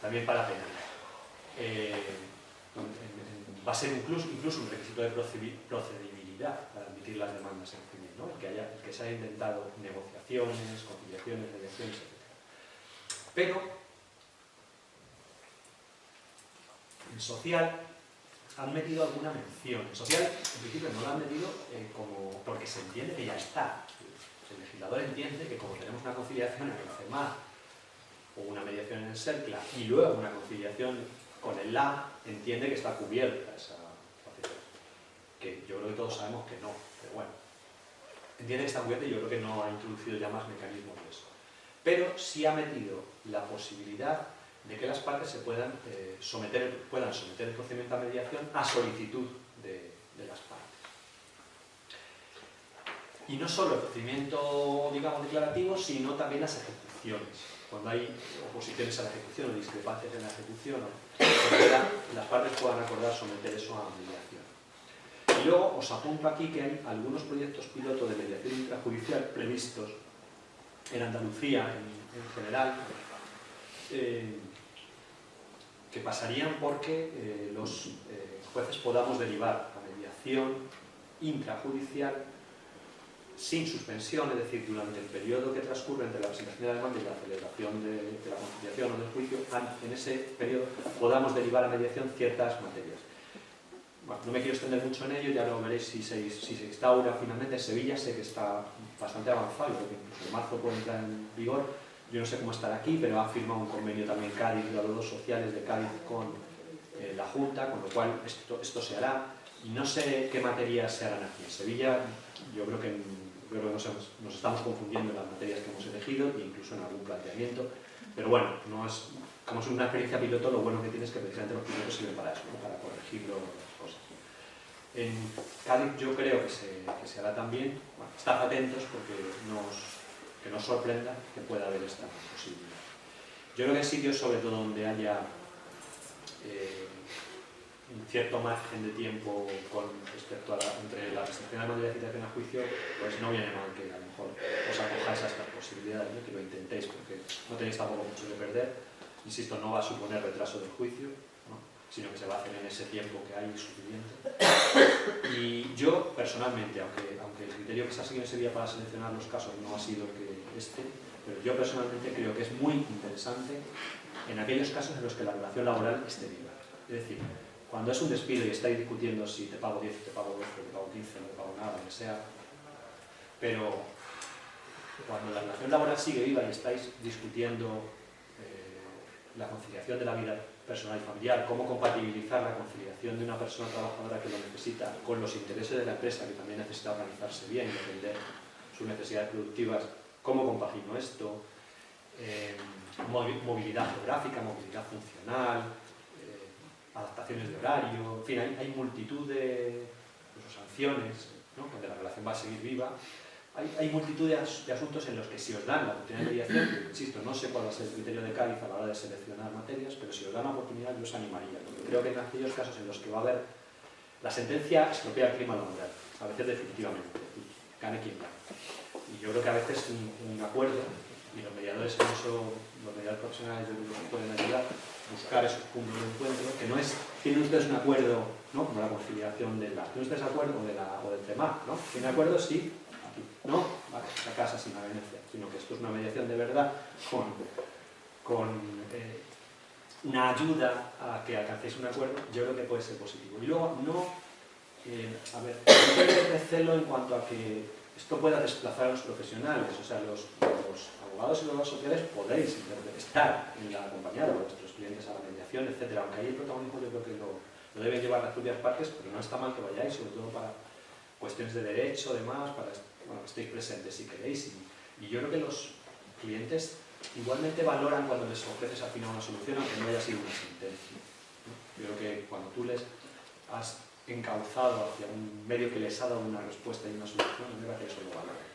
también para penal. Va a ser incluso un requisito de procedibilidad para admitir las demandas en civil, ¿no? que se haya intentado negociaciones, conciliaciones, mediaciones, etc. Pero en social han metido alguna mención. En social, en principio, no la han metido como porque se entiende que ya está. El legislador entiende que como tenemos una conciliación en el CEMAR o una mediación en el CERCLA y luego una conciliación con el LAC, entiende que está cubierta esa facilidad. Que yo creo que todos sabemos que no, pero bueno. Entiende que está cubierta y yo creo que no ha introducido ya más mecanismos de eso. Pero sí ha metido la posibilidad de que las partes se puedan someter el procedimiento a mediación a solicitud de las partes. Y no solo el procedimiento, digamos, declarativo, sino también las ejecuciones. Cuando hay oposiciones a la ejecución o discrepancias en la ejecución, las partes puedan acordar someter eso a mediación. Y luego os apunto aquí que hay algunos proyectos piloto de mediación intrajudicial previstos en Andalucía en general, que pasarían porque los jueces podamos derivar a mediación intrajudicial sin suspensión, es decir, durante el periodo que transcurre entre la presentación de la demanda y la celebración de la conciliación o del juicio, en ese periodo podamos derivar a mediación ciertas materias. Bueno, no me quiero extender mucho en ello, ya lo veréis si se instaura finalmente. En Sevilla sé que está bastante avanzado, porque incluso en marzo puede entrar en vigor. Yo no sé cómo estará aquí, pero ha firmado un convenio también Cádiz, de los sociales de Cádiz con la Junta, con lo cual esto se hará. Y no sé qué materias se harán aquí. En Sevilla yo creo que nos estamos confundiendo en las materias que hemos elegido e incluso en algún planteamiento. Pero bueno, como es una experiencia piloto, lo bueno que tiene es que precisamente los pilotos sirven para eso, ¿no? Para corregir las cosas. En Cádiz yo creo que se hará también. Bueno, estad atentos porque que nos sorprenda que pueda haber esta posibilidad. Yo creo que en sitios, sobre todo donde haya un cierto margen de tiempo respecto a entre la presentación de la demanda y la citación a juicio, pues no viene mal que a lo mejor os acojáis a estas posibilidades, ¿no? Que lo intentéis, porque no tenéis tampoco mucho que perder. Insisto, no va a suponer retraso del juicio, ¿no? Sino que se va a hacer en ese tiempo que hay suficiente. Y yo, personalmente, aunque el criterio que se ha seguido en Sevilla para seleccionar los casos no ha sido pero yo personalmente creo que es muy interesante en aquellos casos en los que la relación laboral esté viva. Es decir, cuando es un despido y estáis discutiendo si te pago 10, te pago 12, te pago 15, no te pago nada, lo que sea, pero cuando la relación laboral sigue viva y estáis discutiendo la conciliación de la vida personal y familiar, cómo compatibilizar la conciliación de una persona trabajadora que lo necesita con los intereses de la empresa, que también necesita organizarse bien y atender sus necesidades productivas, cómo compagino esto, movilidad geográfica, movilidad funcional, adaptaciones de horario, en fin, hay multitud de sanciones, ¿no? Donde la relación va a seguir viva. Hay multitud de asuntos en los que si os dan la oportunidad de mediación, que, insisto, no sé cuál va a ser el criterio de Cádiz a la hora de seleccionar materias, pero si os dan la oportunidad yo os animaría, porque creo que en aquellos casos en los que va a haber la sentencia estropea el clima laboral, a veces definitivamente, gane quien gane. Y yo creo que a veces un acuerdo, y los mediadores en eso, los mediadores profesionales yo creo que pueden ayudar, buscar esos puntos de encuentro, que no es, tienen ustedes un acuerdo, ¿no? Como la conciliación de la, tienen ustedes acuerdo o del TEMAC, ¿no? Tienen acuerdo, sí, aquí, no, vale, la casa sin la venencia, sino que esto es una mediación de verdad con una ayuda a que alcancéis un acuerdo, yo creo que puede ser positivo. Y luego, no hay recelo en cuanto a que esto pueda desplazar a los profesionales, o sea, los abogados y los abogados sociales podéis estar en la compañía de vuestros clientes a la mediación, etcétera. Aunque ahí el protagonismo yo creo que lo deben llevar las propias partes, pero no está mal que vayáis, sobre todo para cuestiones de derecho, demás, para que estéis presentes si queréis. Y yo creo que los clientes igualmente valoran cuando les ofreces al final una solución, aunque no haya sido una sentencia, ¿no? Yo creo que cuando tú les has encauzado hacia un medio que les ha dado una respuesta y una solución, no me parece que eso lo valore.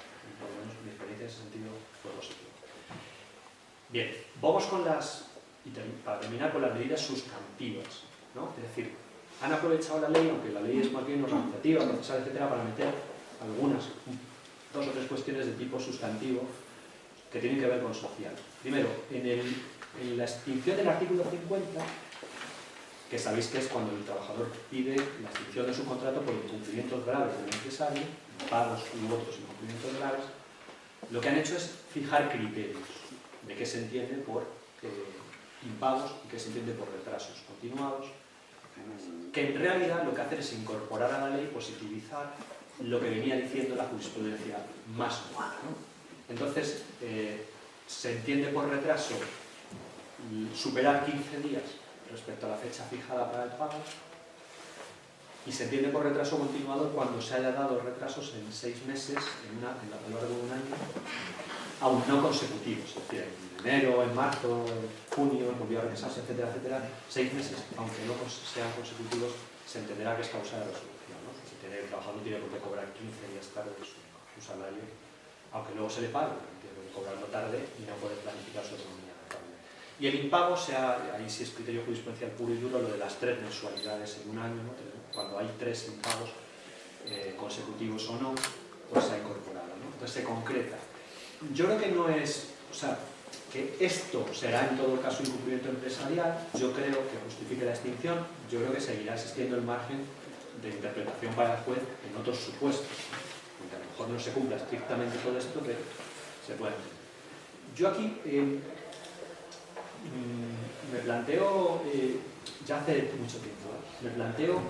Por lo menos mi experiencia en ese sentido fue positiva. Bien, vamos con para terminar con las medidas sustantivas, ¿no? Es decir, han aprovechado la ley, aunque la ley es más bien organizativa, procesal, etcétera, para meter algunas, 2 o 3 cuestiones de tipo sustantivo que tienen que ver con social. Primero, en la extinción del artículo 50, que sabéis que es cuando el trabajador pide la extinción de su contrato por incumplimientos graves del empresario, pagos u otros incumplimientos graves, lo que han hecho es fijar criterios de qué se entiende por impagos y qué se entiende por retrasos continuados, que en realidad lo que hacen es incorporar a la ley, positivizar lo que venía diciendo la jurisprudencia más o menos, ¿no? Entonces, se entiende por retraso superar 15 días respecto a la fecha fijada para el pago, y se entiende por retraso continuado cuando se haya dado retrasos en 6 meses, a lo largo de un año, aún no consecutivos, es decir, en enero, en marzo, en junio, volvió a regresarse, etcétera, etcétera. 6 meses, aunque no sean consecutivos, se entenderá que es causa de resolución, ¿no? Si el trabajador no tiene por qué cobrar 15 días tarde su salario, aunque luego se le pague, tiene que cobrarlo tarde y no puede planificar su economía. Y el impago, ahí sí es criterio jurisprudencial puro y duro, lo de las 3 mensualidades en un año, ¿no? Cuando hay 3 impagos consecutivos o no, pues se ha incorporado, ¿no? Entonces se concreta. Yo creo que no es, o sea, que esto será en todo caso incumplimiento empresarial, yo creo que justifique la extinción, yo creo que seguirá existiendo el margen de interpretación para el juez en otros supuestos, aunque a lo mejor no se cumpla estrictamente todo esto, pero se puede entender. Yo aquí me planteo, ya hace mucho tiempo, me planteo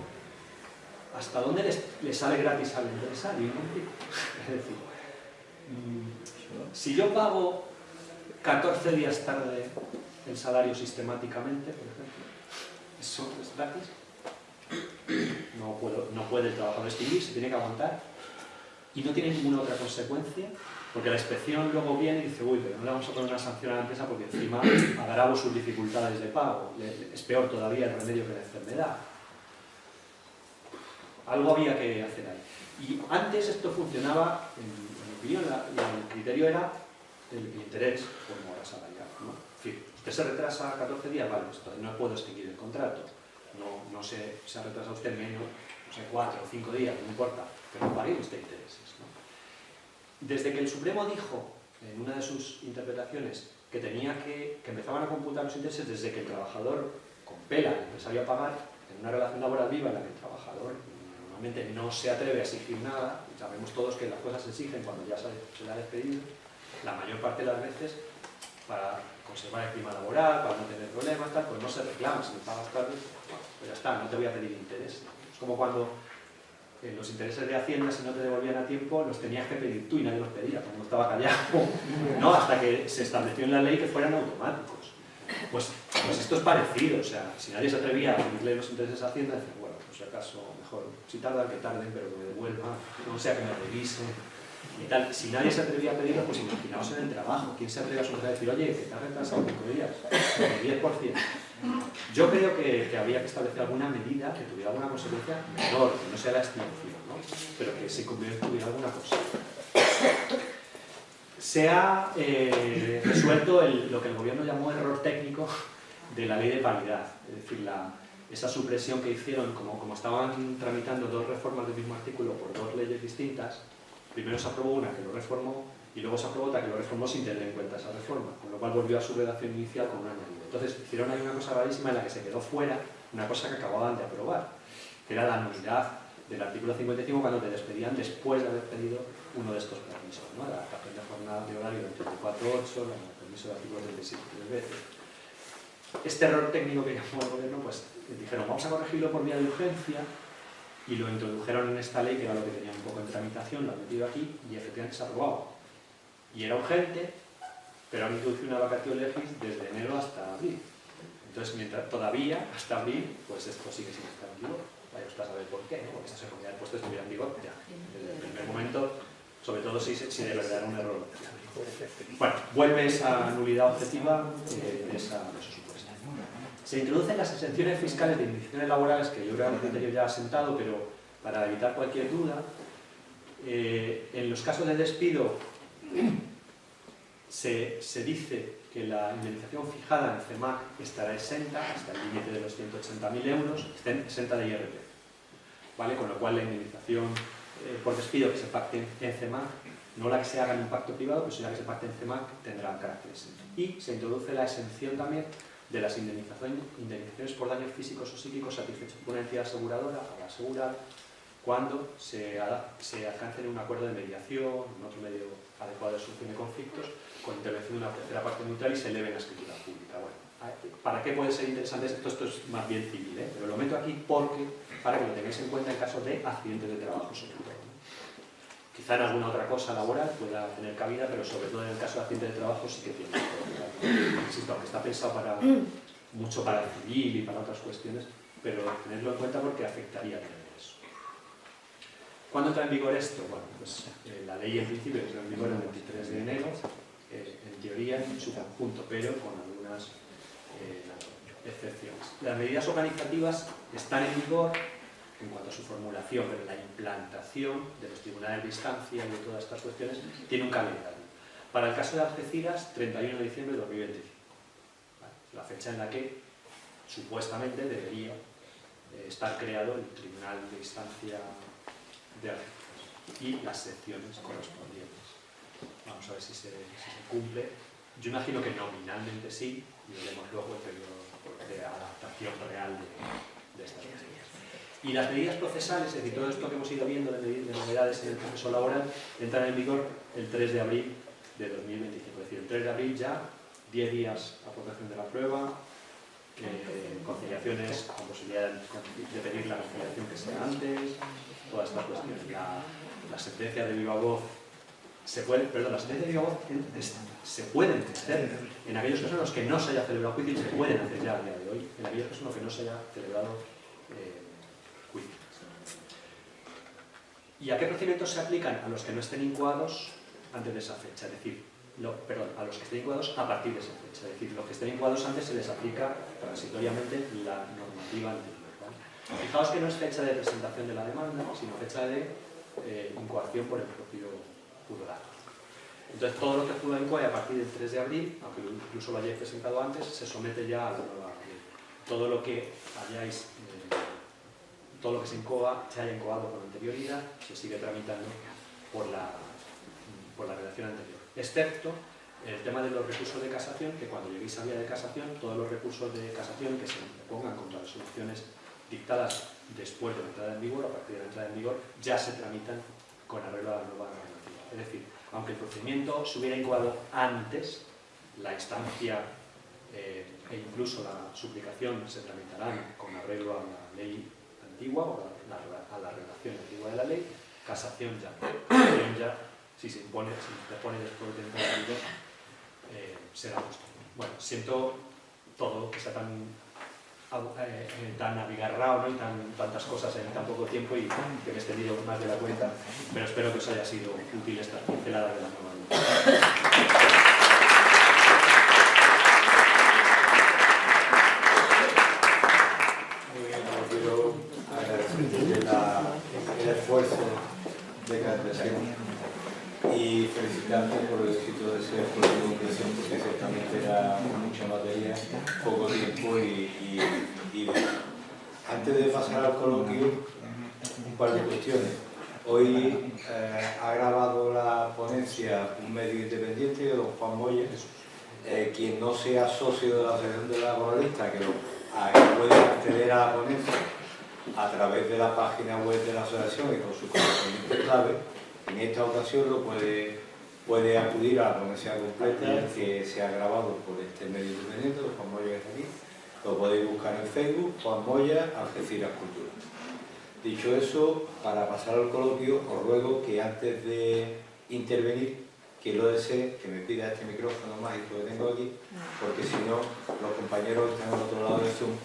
hasta dónde le sale gratis al empresario, ¿no? Es decir, si yo pago 14 días tarde el salario sistemáticamente, por ejemplo, ¿eso es gratis? No puede el trabajador extinguirse, tiene que aguantar y no tiene ninguna otra consecuencia, porque la inspección luego viene y dice, uy, pero no le vamos a poner una sanción a la empresa porque encima agravo sus dificultades de pago, es peor todavía el remedio que la enfermedad. Algo había que hacer ahí. Y antes esto funcionaba, en mi opinión, el criterio era el interés por mora salarial, ¿no? Es decir, usted se retrasa 14 días, vale, pues no puedo extinguir el contrato, no se ha retrasado usted menos, no sé, 4 o 5 días, no importa, pero no pague usted intereses, ¿no? Desde que el Supremo dijo, en una de sus interpretaciones, que empezaban a computar los intereses desde que el trabajador compela al empresario a pagar, en una relación laboral viva en la que el trabajador normalmente no se atreve a exigir nada, y sabemos todos que las cosas se exigen cuando ya se le ha despedido, la mayor parte de las veces, para conservar el clima laboral, para no tener problemas, tal, pues no se reclama, si me pagas tarde, pues ya está, no te voy a pedir interés. Es como cuando los intereses de Hacienda, si no te devolvían a tiempo, los tenías que pedir tú y nadie los pedía, como no estaba callado, ¿no? Hasta que se estableció en la ley que fueran automáticos. Pues Pues esto es parecido, o sea, si nadie se atrevía a pedirle los intereses a Hacienda, decían, bueno, pues si acaso, mejor, si tardan, que tarden, pero que me devuelvan, no sea que me revisen y tal. Si nadie se atrevía a pedirlo, pues imaginaos en el trabajo, ¿quién se atreve a su mujer a decir, oye, que te has retrasado 5 días, el 10%? Yo creo que habría que establecer alguna medida que tuviera alguna consecuencia menor, que no sea la extinción, ¿no? Pero que si tuviera alguna cosa. Se ha resuelto lo que el gobierno llamó error técnico de la ley de paridad, es decir, esa supresión que hicieron, como estaban tramitando dos reformas del mismo artículo por dos leyes distintas, primero se aprobó una que lo reformó y luego se aprobó otra que lo reformó sin tener en cuenta esa reforma, con lo cual volvió a su redacción inicial con un añadido. Entonces hicieron ahí una cosa rarísima en la que se quedó fuera una cosa que acababan de aprobar, que era la nulidad del artículo 55 cuando te despedían después de haber pedido uno de estos permisos, ¿no? La adaptación de jornada de horario del 34.8, el permiso del artículo 37 Este error técnico que llamó el gobierno, pues dijeron, vamos a corregirlo por vía de urgencia, y lo introdujeron en esta ley, que era lo que tenía un poco en tramitación, lo han metido aquí, y efectivamente se ha aprobado. Y era urgente, pero han introducido una vacatio legis desde enero hasta abril. Entonces, mientras todavía, hasta abril, pues esto sigue sin estar en vigor. Vaya usted a saber por qué, ¿no? Porque esa seguridad del puesto estuviera en vigor ya. Desde el primer momento, sobre todo si de verdad era un error. Bueno, vuelve esa nulidad objetiva de esos supuestos. Se introducen las exenciones fiscales de indemnizaciones laborales, que yo creo que el criterio ya ha sentado, pero para evitar cualquier duda, en los casos de despido se dice que la indemnización fijada en CEMAC estará exenta hasta el límite de los 180.000 euros, exenta de IRPF, ¿vale? Con lo cual la indemnización por despido que se pacte en CEMAC, no la que se haga en un pacto privado, pero si la que se pacte en CEMAC tendrá carácter exento. Y se introduce la exención también de las indemnizaciones por daños físicos o psíquicos satisfechos por una entidad aseguradora o asegurar cuando se alcance un acuerdo de mediación, un otro medio adecuado de solución de conflictos, con intervención de una tercera parte neutral y se eleve en la escritura pública. Bueno, ¿para qué puede ser interesante esto? Esto es más bien civil, ¿eh? Pero lo meto aquí para que lo tengáis en cuenta en caso de accidentes de trabajo, sobre todo, ¿no? Quizá en alguna otra cosa laboral pueda tener cabida, pero sobre todo en el caso de accidentes de trabajo sí que tiene. Insisto, aunque está pensado mucho para el civil y para otras cuestiones, pero tenerlo en cuenta porque afectaría también eso. ¿Cuándo entra en vigor esto? Bueno, pues la ley en principio entra en vigor el 23 de enero, en teoría en su conjunto, pero con algunas excepciones. Las medidas organizativas están en vigor en cuanto a su formulación, pero la implantación de los tribunales de instancia y de todas estas cuestiones tiene un calendario. Para el caso de Algeciras, 31 de diciembre de 2025. ¿Vale? La fecha en la que supuestamente debería estar creado el tribunal de instancia de Algeciras y las secciones correspondientes. Vamos a ver si se cumple. Yo imagino que nominalmente sí, y veremos luego el periodo de adaptación real de estas medidas. Y las medidas procesales, es decir, todo esto que hemos ido viendo de novedades en el proceso laboral, entran en vigor el 3 de abril de 2025. Es decir, el 3 de abril ya, 10 días a aportación de la prueba, conciliaciones con posibilidad de pedir la conciliación que sea antes, todas estas cuestiones. La sentencia de viva voz se pueden hacer en aquellos casos en los que no se haya celebrado juicio y se pueden hacer ya a día de hoy, en aquellos casos en los que no se haya celebrado juicio. ¿Y a qué procedimientos se aplican? A los que no estén incoados antes de esa fecha, es decir, a los que estén incoados a partir de esa fecha, es decir, los que estén incoados antes se les aplica transitoriamente la normativa anterior, ¿vale? Fijaos que no es fecha de presentación de la demanda, sino fecha de incoación por el propio juzgado. Entonces, todo lo que juzga incoa a partir del 3 de abril, aunque incluso lo hayáis presentado antes, se somete ya a la nueva ley. Todo lo que hayáis, todo lo que se haya incoado con anterioridad, se sigue tramitando por la redacción anterior. Excepto el tema de los recursos de casación, que cuando lleguéis a vía de casación, todos los recursos de casación que se pongan contra resoluciones dictadas después de la entrada en vigor, a partir de la entrada en vigor, ya se tramitan con arreglo a la nueva normativa. Es decir, aunque el procedimiento se hubiera incoado antes, la instancia e incluso la suplicación se tramitarán con arreglo a la ley antigua o a la redacción antigua de la ley, casación ya. Si se impone, si se pone después de entrar en vigor, será justo. Bueno, siento todo que sea tan abigarrado, ¿no? Y tantas cosas en tan poco tiempo, y que me he extendido más de la cuenta, pero espero que os haya sido útil esta pincelada de la nueva ley. Muy bien, quiero agradecerte el esfuerzo de Caterina y felicitarte por el éxito de ese proyecto de impresión, porque ciertamente era mucha materia, poco tiempo y antes de pasar al coloquio, un par de cuestiones. Hoy ha grabado la ponencia un medio independiente, don Juan Moya, quien no sea socio de la Asociación de la Laboralista, que puede acceder a la ponencia a través de la página web de la asociación y con su correspondiente clave. En esta ocasión puede acudir a la ponencia completa que se ha grabado por este medio independiente, don Juan Moya, que está aquí. Lo podéis buscar en Facebook, Juan Moya, Algeciras Cultura. Dicho eso, para pasar al coloquio, os ruego que antes de intervenir, quien lo desee, que me pida este micrófono mágico que tengo aquí, porque si no, los compañeros que están al otro lado del Zoom,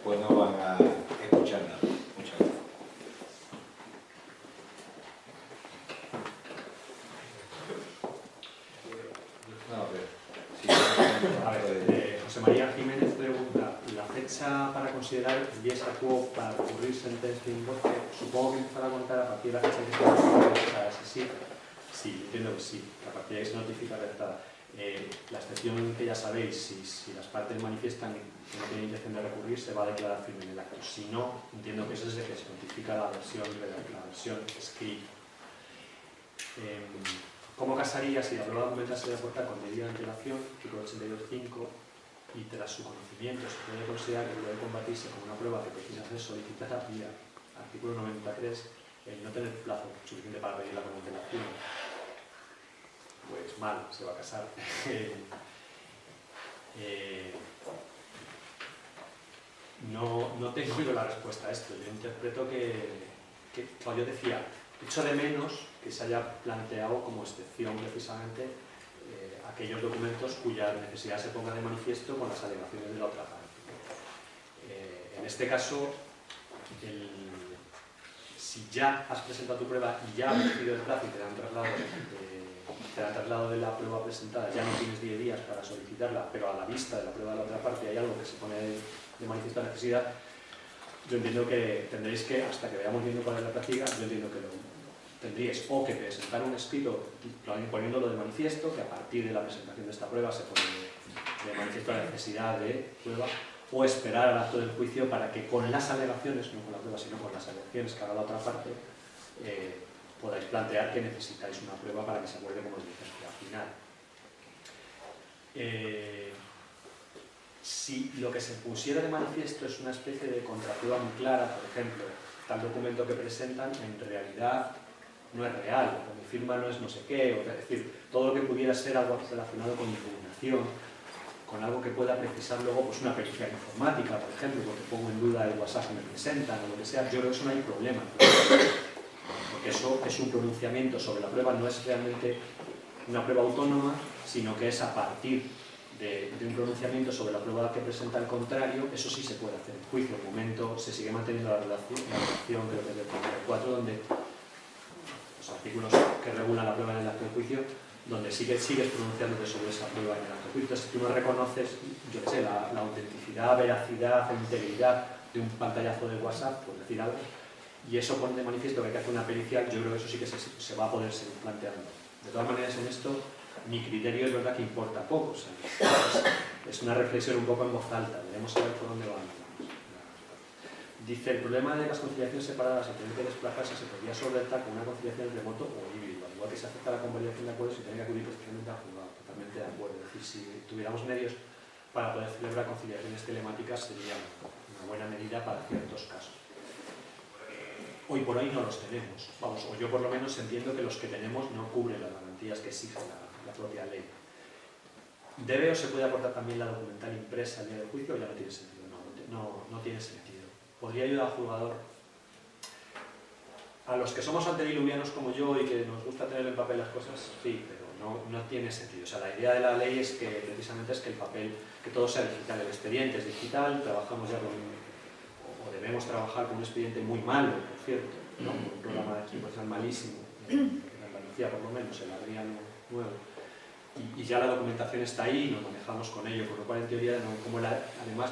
pues no van a escuchar nada. Muchas gracias. José María Jiménez pregunta: ¿la fecha para considerar el dies a quo para recurrir sentencia in voce? Supongo que empezará a contar a partir de la fecha que se notifica. Sí, entiendo que sí, que a partir de ahí se notifica alertada. La excepción que ya sabéis, si las partes manifiestan que no tienen intención de recurrir, se va a declarar firme en el acto. Si no, entiendo que eso es de que se notifica la versión escrita. ¿Cómo casaría si la prueba documental se debe aportar con debida antelación, artículo 82.5, y tras su conocimiento se puede considerar que puede combatirse como una prueba que precisa ser solicitada vía artículo 93, el no tener plazo suficiente para pedirla con antelación? Pues mal, se va a casar. No tengo yo la respuesta a esto. Yo interpreto que como yo decía, echo de menos que se haya planteado como excepción precisamente aquellos documentos cuya necesidad se ponga de manifiesto con las alegaciones de la otra parte. En este caso, si ya has presentado tu prueba y ya has recibido el plazo y te dan traslado de la prueba presentada, ya no tienes 10 días para solicitarla, pero a la vista de la prueba de la otra parte hay algo que se pone de manifiesto la necesidad, yo entiendo que tendréis que, hasta que vayamos viendo cuál es la práctica, yo entiendo que tendríais o que presentar un escrito poniéndolo de manifiesto, que a partir de la presentación de esta prueba se pone de manifiesto la necesidad de prueba, o esperar al acto del juicio para que con las alegaciones, no con la prueba, sino con las alegaciones que haga la otra parte, podáis plantear que necesitáis una prueba para que se acuerde como diligencia final. Si lo que se pusiera de manifiesto es una especie de contraprueba muy clara, por ejemplo, tal documento que presentan en realidad no es real, o mi firma no es no sé qué, o, es decir, todo lo que pudiera ser algo relacionado con impugnación, con algo que pueda precisar luego pues una pericia informática, por ejemplo, porque pongo en duda el WhatsApp que me presentan o lo que sea, yo creo que eso no hay problema, porque eso es un pronunciamiento sobre la prueba, no es realmente una prueba autónoma, sino que es a partir de un pronunciamiento sobre la prueba que presenta el contrario. Eso sí se puede hacer en juicio. De momento se sigue manteniendo la relación creo que del 34, donde los artículos que regulan la prueba en el acto de juicio, donde sigues pronunciándote sobre esa prueba en el acto de juicio. Entonces, si tú no reconoces, yo qué sé, la autenticidad, veracidad, integridad de un pantallazo de WhatsApp, por decir algo, y eso pone de manifiesto que hay que hacer una pericia, yo creo que eso sí que se va a poder seguir planteando. De todas maneras, en esto, mi criterio es verdad que importa poco. O sea, es una reflexión un poco en voz alta, debemos saber por dónde vamos. Dice: el problema de las conciliaciones separadas y tener que desplazarse se podría solventar con una conciliación remoto o híbrido, al igual que se acepta la convalidación de acuerdos y tener que acudir precisamente al juzgado. Totalmente de acuerdo. Es decir, si tuviéramos medios para poder celebrar conciliaciones telemáticas, sería una buena medida para ciertos casos. Hoy por hoy no los tenemos, vamos, o yo por lo menos entiendo que los que tenemos no cubren las garantías que exige la propia ley. ¿Debe o se puede aportar también la documental impresa al día del juicio? Ya no tiene sentido, no tiene sentido. ¿Podría ayudar al juzgador? A los que somos antediluvianos como yo y que nos gusta tener en papel las cosas, sí, pero no tiene sentido. O sea, la idea de la ley es que precisamente es que el papel, que todo sea digital, el expediente es digital, trabajamos ya con, o debemos trabajar con un expediente muy malo, por cierto, ¿no? Un programa de archivación malísimo, en Andalucía por lo menos, el Adriano nuevo, y ya la documentación está ahí, nos manejamos con ello, con lo cual en teoría, como además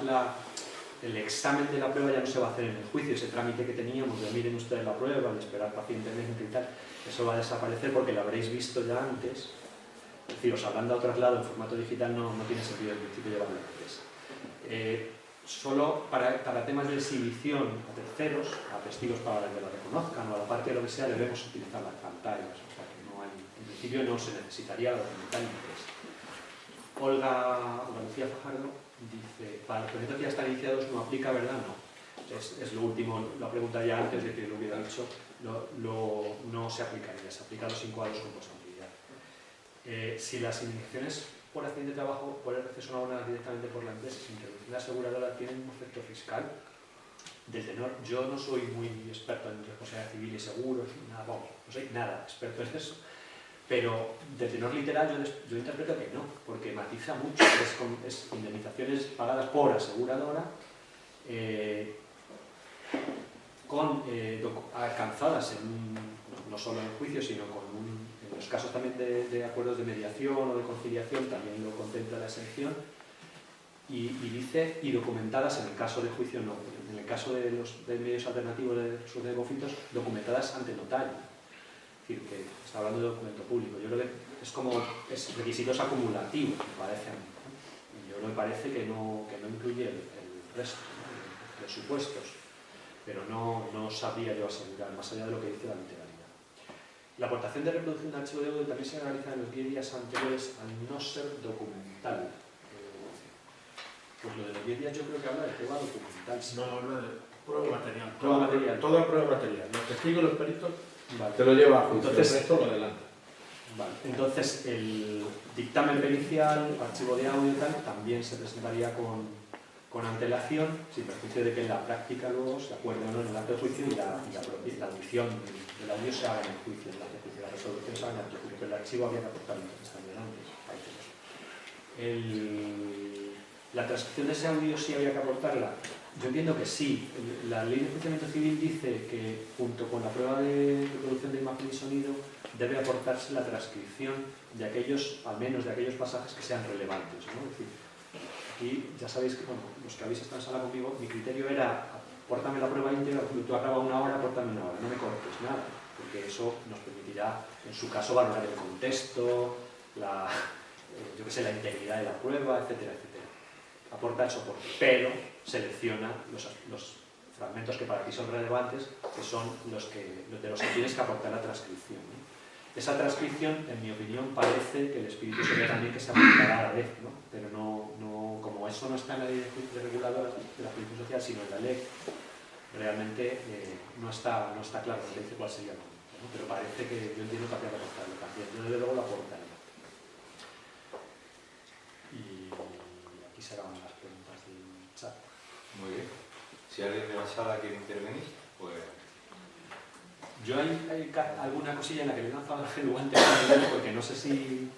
el examen de la prueba ya no se va a hacer en el juicio, ese trámite que teníamos de miren ustedes la prueba, de esperar pacientemente y tal, eso va a desaparecer porque lo habréis visto ya antes. Es decir, os habrán dado traslado en formato digital, no tiene sentido en principio llevarlo antes. Solo para temas de exhibición a terceros, a testigos para que lo reconozcan o a la parte de lo que sea, debemos utilizar las pantallas. O sea que en principio no se necesitaría la documental impresa. Olga Lucía Fajardo dice, para los proyectos que ya están iniciados no aplica, ¿verdad? No. Es lo último, la pregunta ya antes de que lo hubiera dicho, no se aplicaría, se aplica a los encuadros con posibilidad. Si las iniciaciones por accidente de trabajo por el acceso a una hora directamente por la empresa sin introducir la aseguradora tienen un efecto fiscal, del tenor, yo no soy muy experto en responsabilidad civil y seguros, nada, vamos, no soy nada experto en eso, pero de tenor literal yo interpreto que no, porque matiza mucho, es indemnizaciones pagadas por aseguradora, alcanzadas no solo en juicio, sino en los casos también de acuerdos de mediación o de conciliación, también lo contempla la exención, y dice, y documentadas en el caso de juicio no, en el caso de medios alternativos de conflictos, documentadas ante notario. Es decir, que está hablando de documento público. Yo creo que es requisitos acumulativos, me parece a mí. Yo creo que parece que no incluye el resto, ¿no? Los supuestos, pero no sabría yo asegurar, más allá de lo que dice la literalidad. La aportación de reproducción de archivo de audio también se realiza en los 10 días anteriores al no ser documental. Pues lo de los 10 días yo creo que habla de prueba documental. ¿Sí? No, habla de prueba material. Prueba material. Toda prueba material. Los testigos y los peritos Vale. te lo lleva a juicio, Entonces, el resto lo adelanta. Vale. Entonces, el dictamen pericial, archivo de audio y tal, también se presentaría con antelación, sin perjuicio de que en la práctica luego se acuerde o no en el acto de juicio y la audición del audio se haga en el juicio, en el acto de juicio, la resolución se haga en el acto de juicio, pero el archivo había que aportarlo también antes. La transcripción de ese audio sí había que aportarla. Yo entiendo que sí. La ley de enjuiciamiento civil dice que junto con la prueba de reproducción de imagen y sonido debe aportarse la transcripción de aquellos, al menos de aquellos pasajes que sean relevantes, ¿no? Es decir, aquí ya sabéis que, bueno, los que habéis estado en sala conmigo, mi criterio era apórtame la prueba íntegra, tú acabas una hora, apórtame una hora, no me cortes nada, porque eso nos permitirá, en su caso, valorar el contexto, la integridad de la prueba, etcétera, etcétera. Aporta el soporte, pero selecciona los fragmentos que para ti son relevantes, que son de los que tienes que aportar la transcripción, ¿no? Esa transcripción, en mi opinión, parece que el espíritu sería también que se aplicara a la vez, ¿no? Pero como eso no está en la ley de reguladora de la justicia social, sino en la ley, realmente no está claro, no dice cuál sería el momento, ¿no? Pero parece que yo entiendo que habría que aportarlo también. Yo desde luego lo aportaría. Y aquí se acaban las preguntas del chat. Muy bien. Si alguien de la sala quiere intervenir, pues... Yo hay alguna cosilla en la que le he lanzado el guante porque no sé si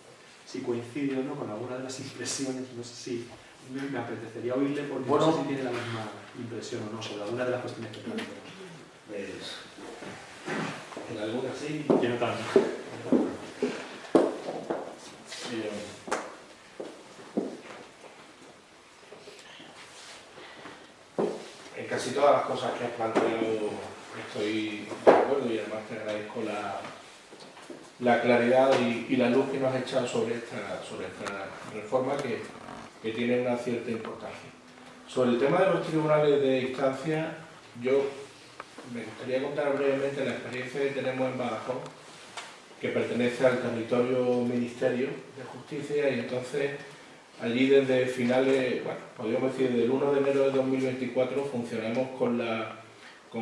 coincide o no con alguna de las impresiones, no sé si me apetecería oírle porque no sé si tiene la misma impresión o no sobre alguna de las cuestiones que planteamos. En algunas sí. Yo no tanto. En casi todas las cosas que has planteado estoy de acuerdo y además te agradezco la claridad y la luz que nos has echado sobre esta reforma que tiene una cierta importancia. Sobre el tema de los tribunales de instancia, yo me gustaría contar brevemente la experiencia que tenemos en Badajoz, que pertenece al territorio Ministerio de Justicia, y entonces allí desde finales, bueno, podríamos decir desde el 1 de enero de 2024 funcionamos con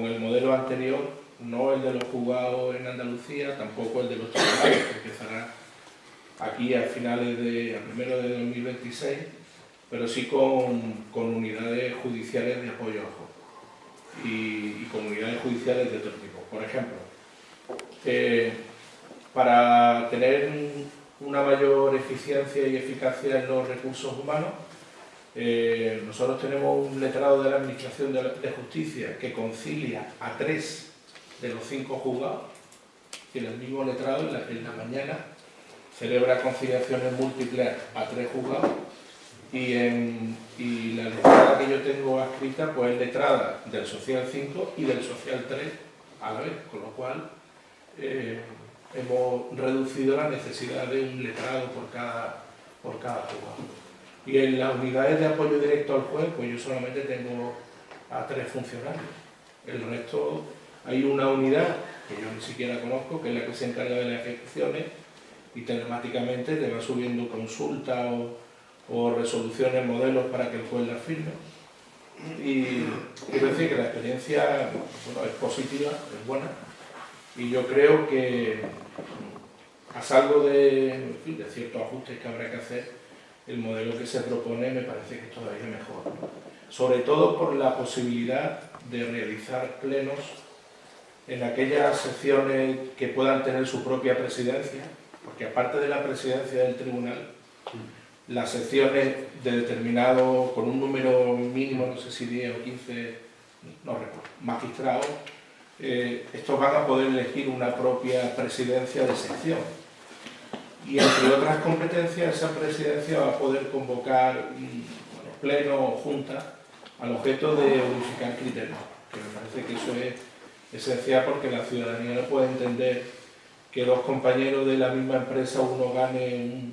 el modelo anterior, no el de los juzgados en Andalucía, tampoco el de los tribunales, que empezará aquí a finales de primero de 2026, pero sí con unidades judiciales de apoyo a juez y con unidades judiciales de otro tipo. Por ejemplo, para tener una mayor eficiencia y eficacia en los recursos humanos. Nosotros tenemos un letrado de la Administración de Justicia que concilia a 3 de los 5 juzgados, y el mismo letrado en la mañana celebra conciliaciones múltiples a 3 juzgados, y la letrada que yo tengo adscrita pues es letrada del social 5 y del social 3 a la vez, con lo cual hemos reducido la necesidad de un letrado por cada juzgado. Y en las unidades de apoyo directo al juez, pues yo solamente tengo a 3 funcionarios. El resto, hay una unidad que yo ni siquiera conozco, que es la que se encarga de las ejecuciones, y telemáticamente te va subiendo consultas o resoluciones, modelos para que el juez las firme. Y quiero decir que la experiencia, bueno, es positiva, es buena, y yo creo que, a salvo de ciertos ajustes que habrá que hacer, el modelo que se propone me parece que es todavía mejor, ¿no? Sobre todo por la posibilidad de realizar plenos en aquellas secciones que puedan tener su propia presidencia, porque aparte de la presidencia del tribunal, las secciones de determinado, con un número mínimo, no sé si 10 o 15, no recuerdo, magistrados, estos van a poder elegir una propia presidencia de sección. Y entre otras competencias, esa presidencia va a poder convocar pleno o junta al objeto de unificar criterios, que me parece que eso es esencial, porque la ciudadanía no puede entender que 2 compañeros de la misma empresa, uno gane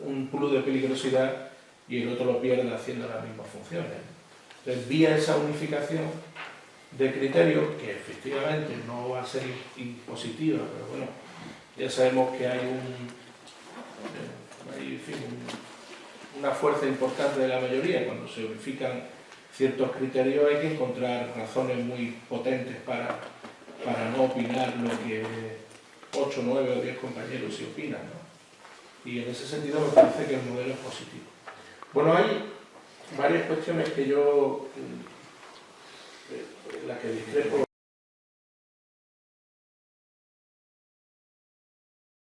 un plus de peligrosidad y el otro lo pierda haciendo las mismas funciones. Entonces, vía esa unificación de criterios, que efectivamente no va a ser impositiva, pero bueno, ya sabemos que hay una fuerza importante de la mayoría. Cuando se unifican ciertos criterios hay que encontrar razones muy potentes para no opinar lo que 8, 9 o 10 compañeros se opinan, ¿no? Y en ese sentido me parece que el modelo es positivo. Bueno, hay varias cuestiones que yo, en las que discrepo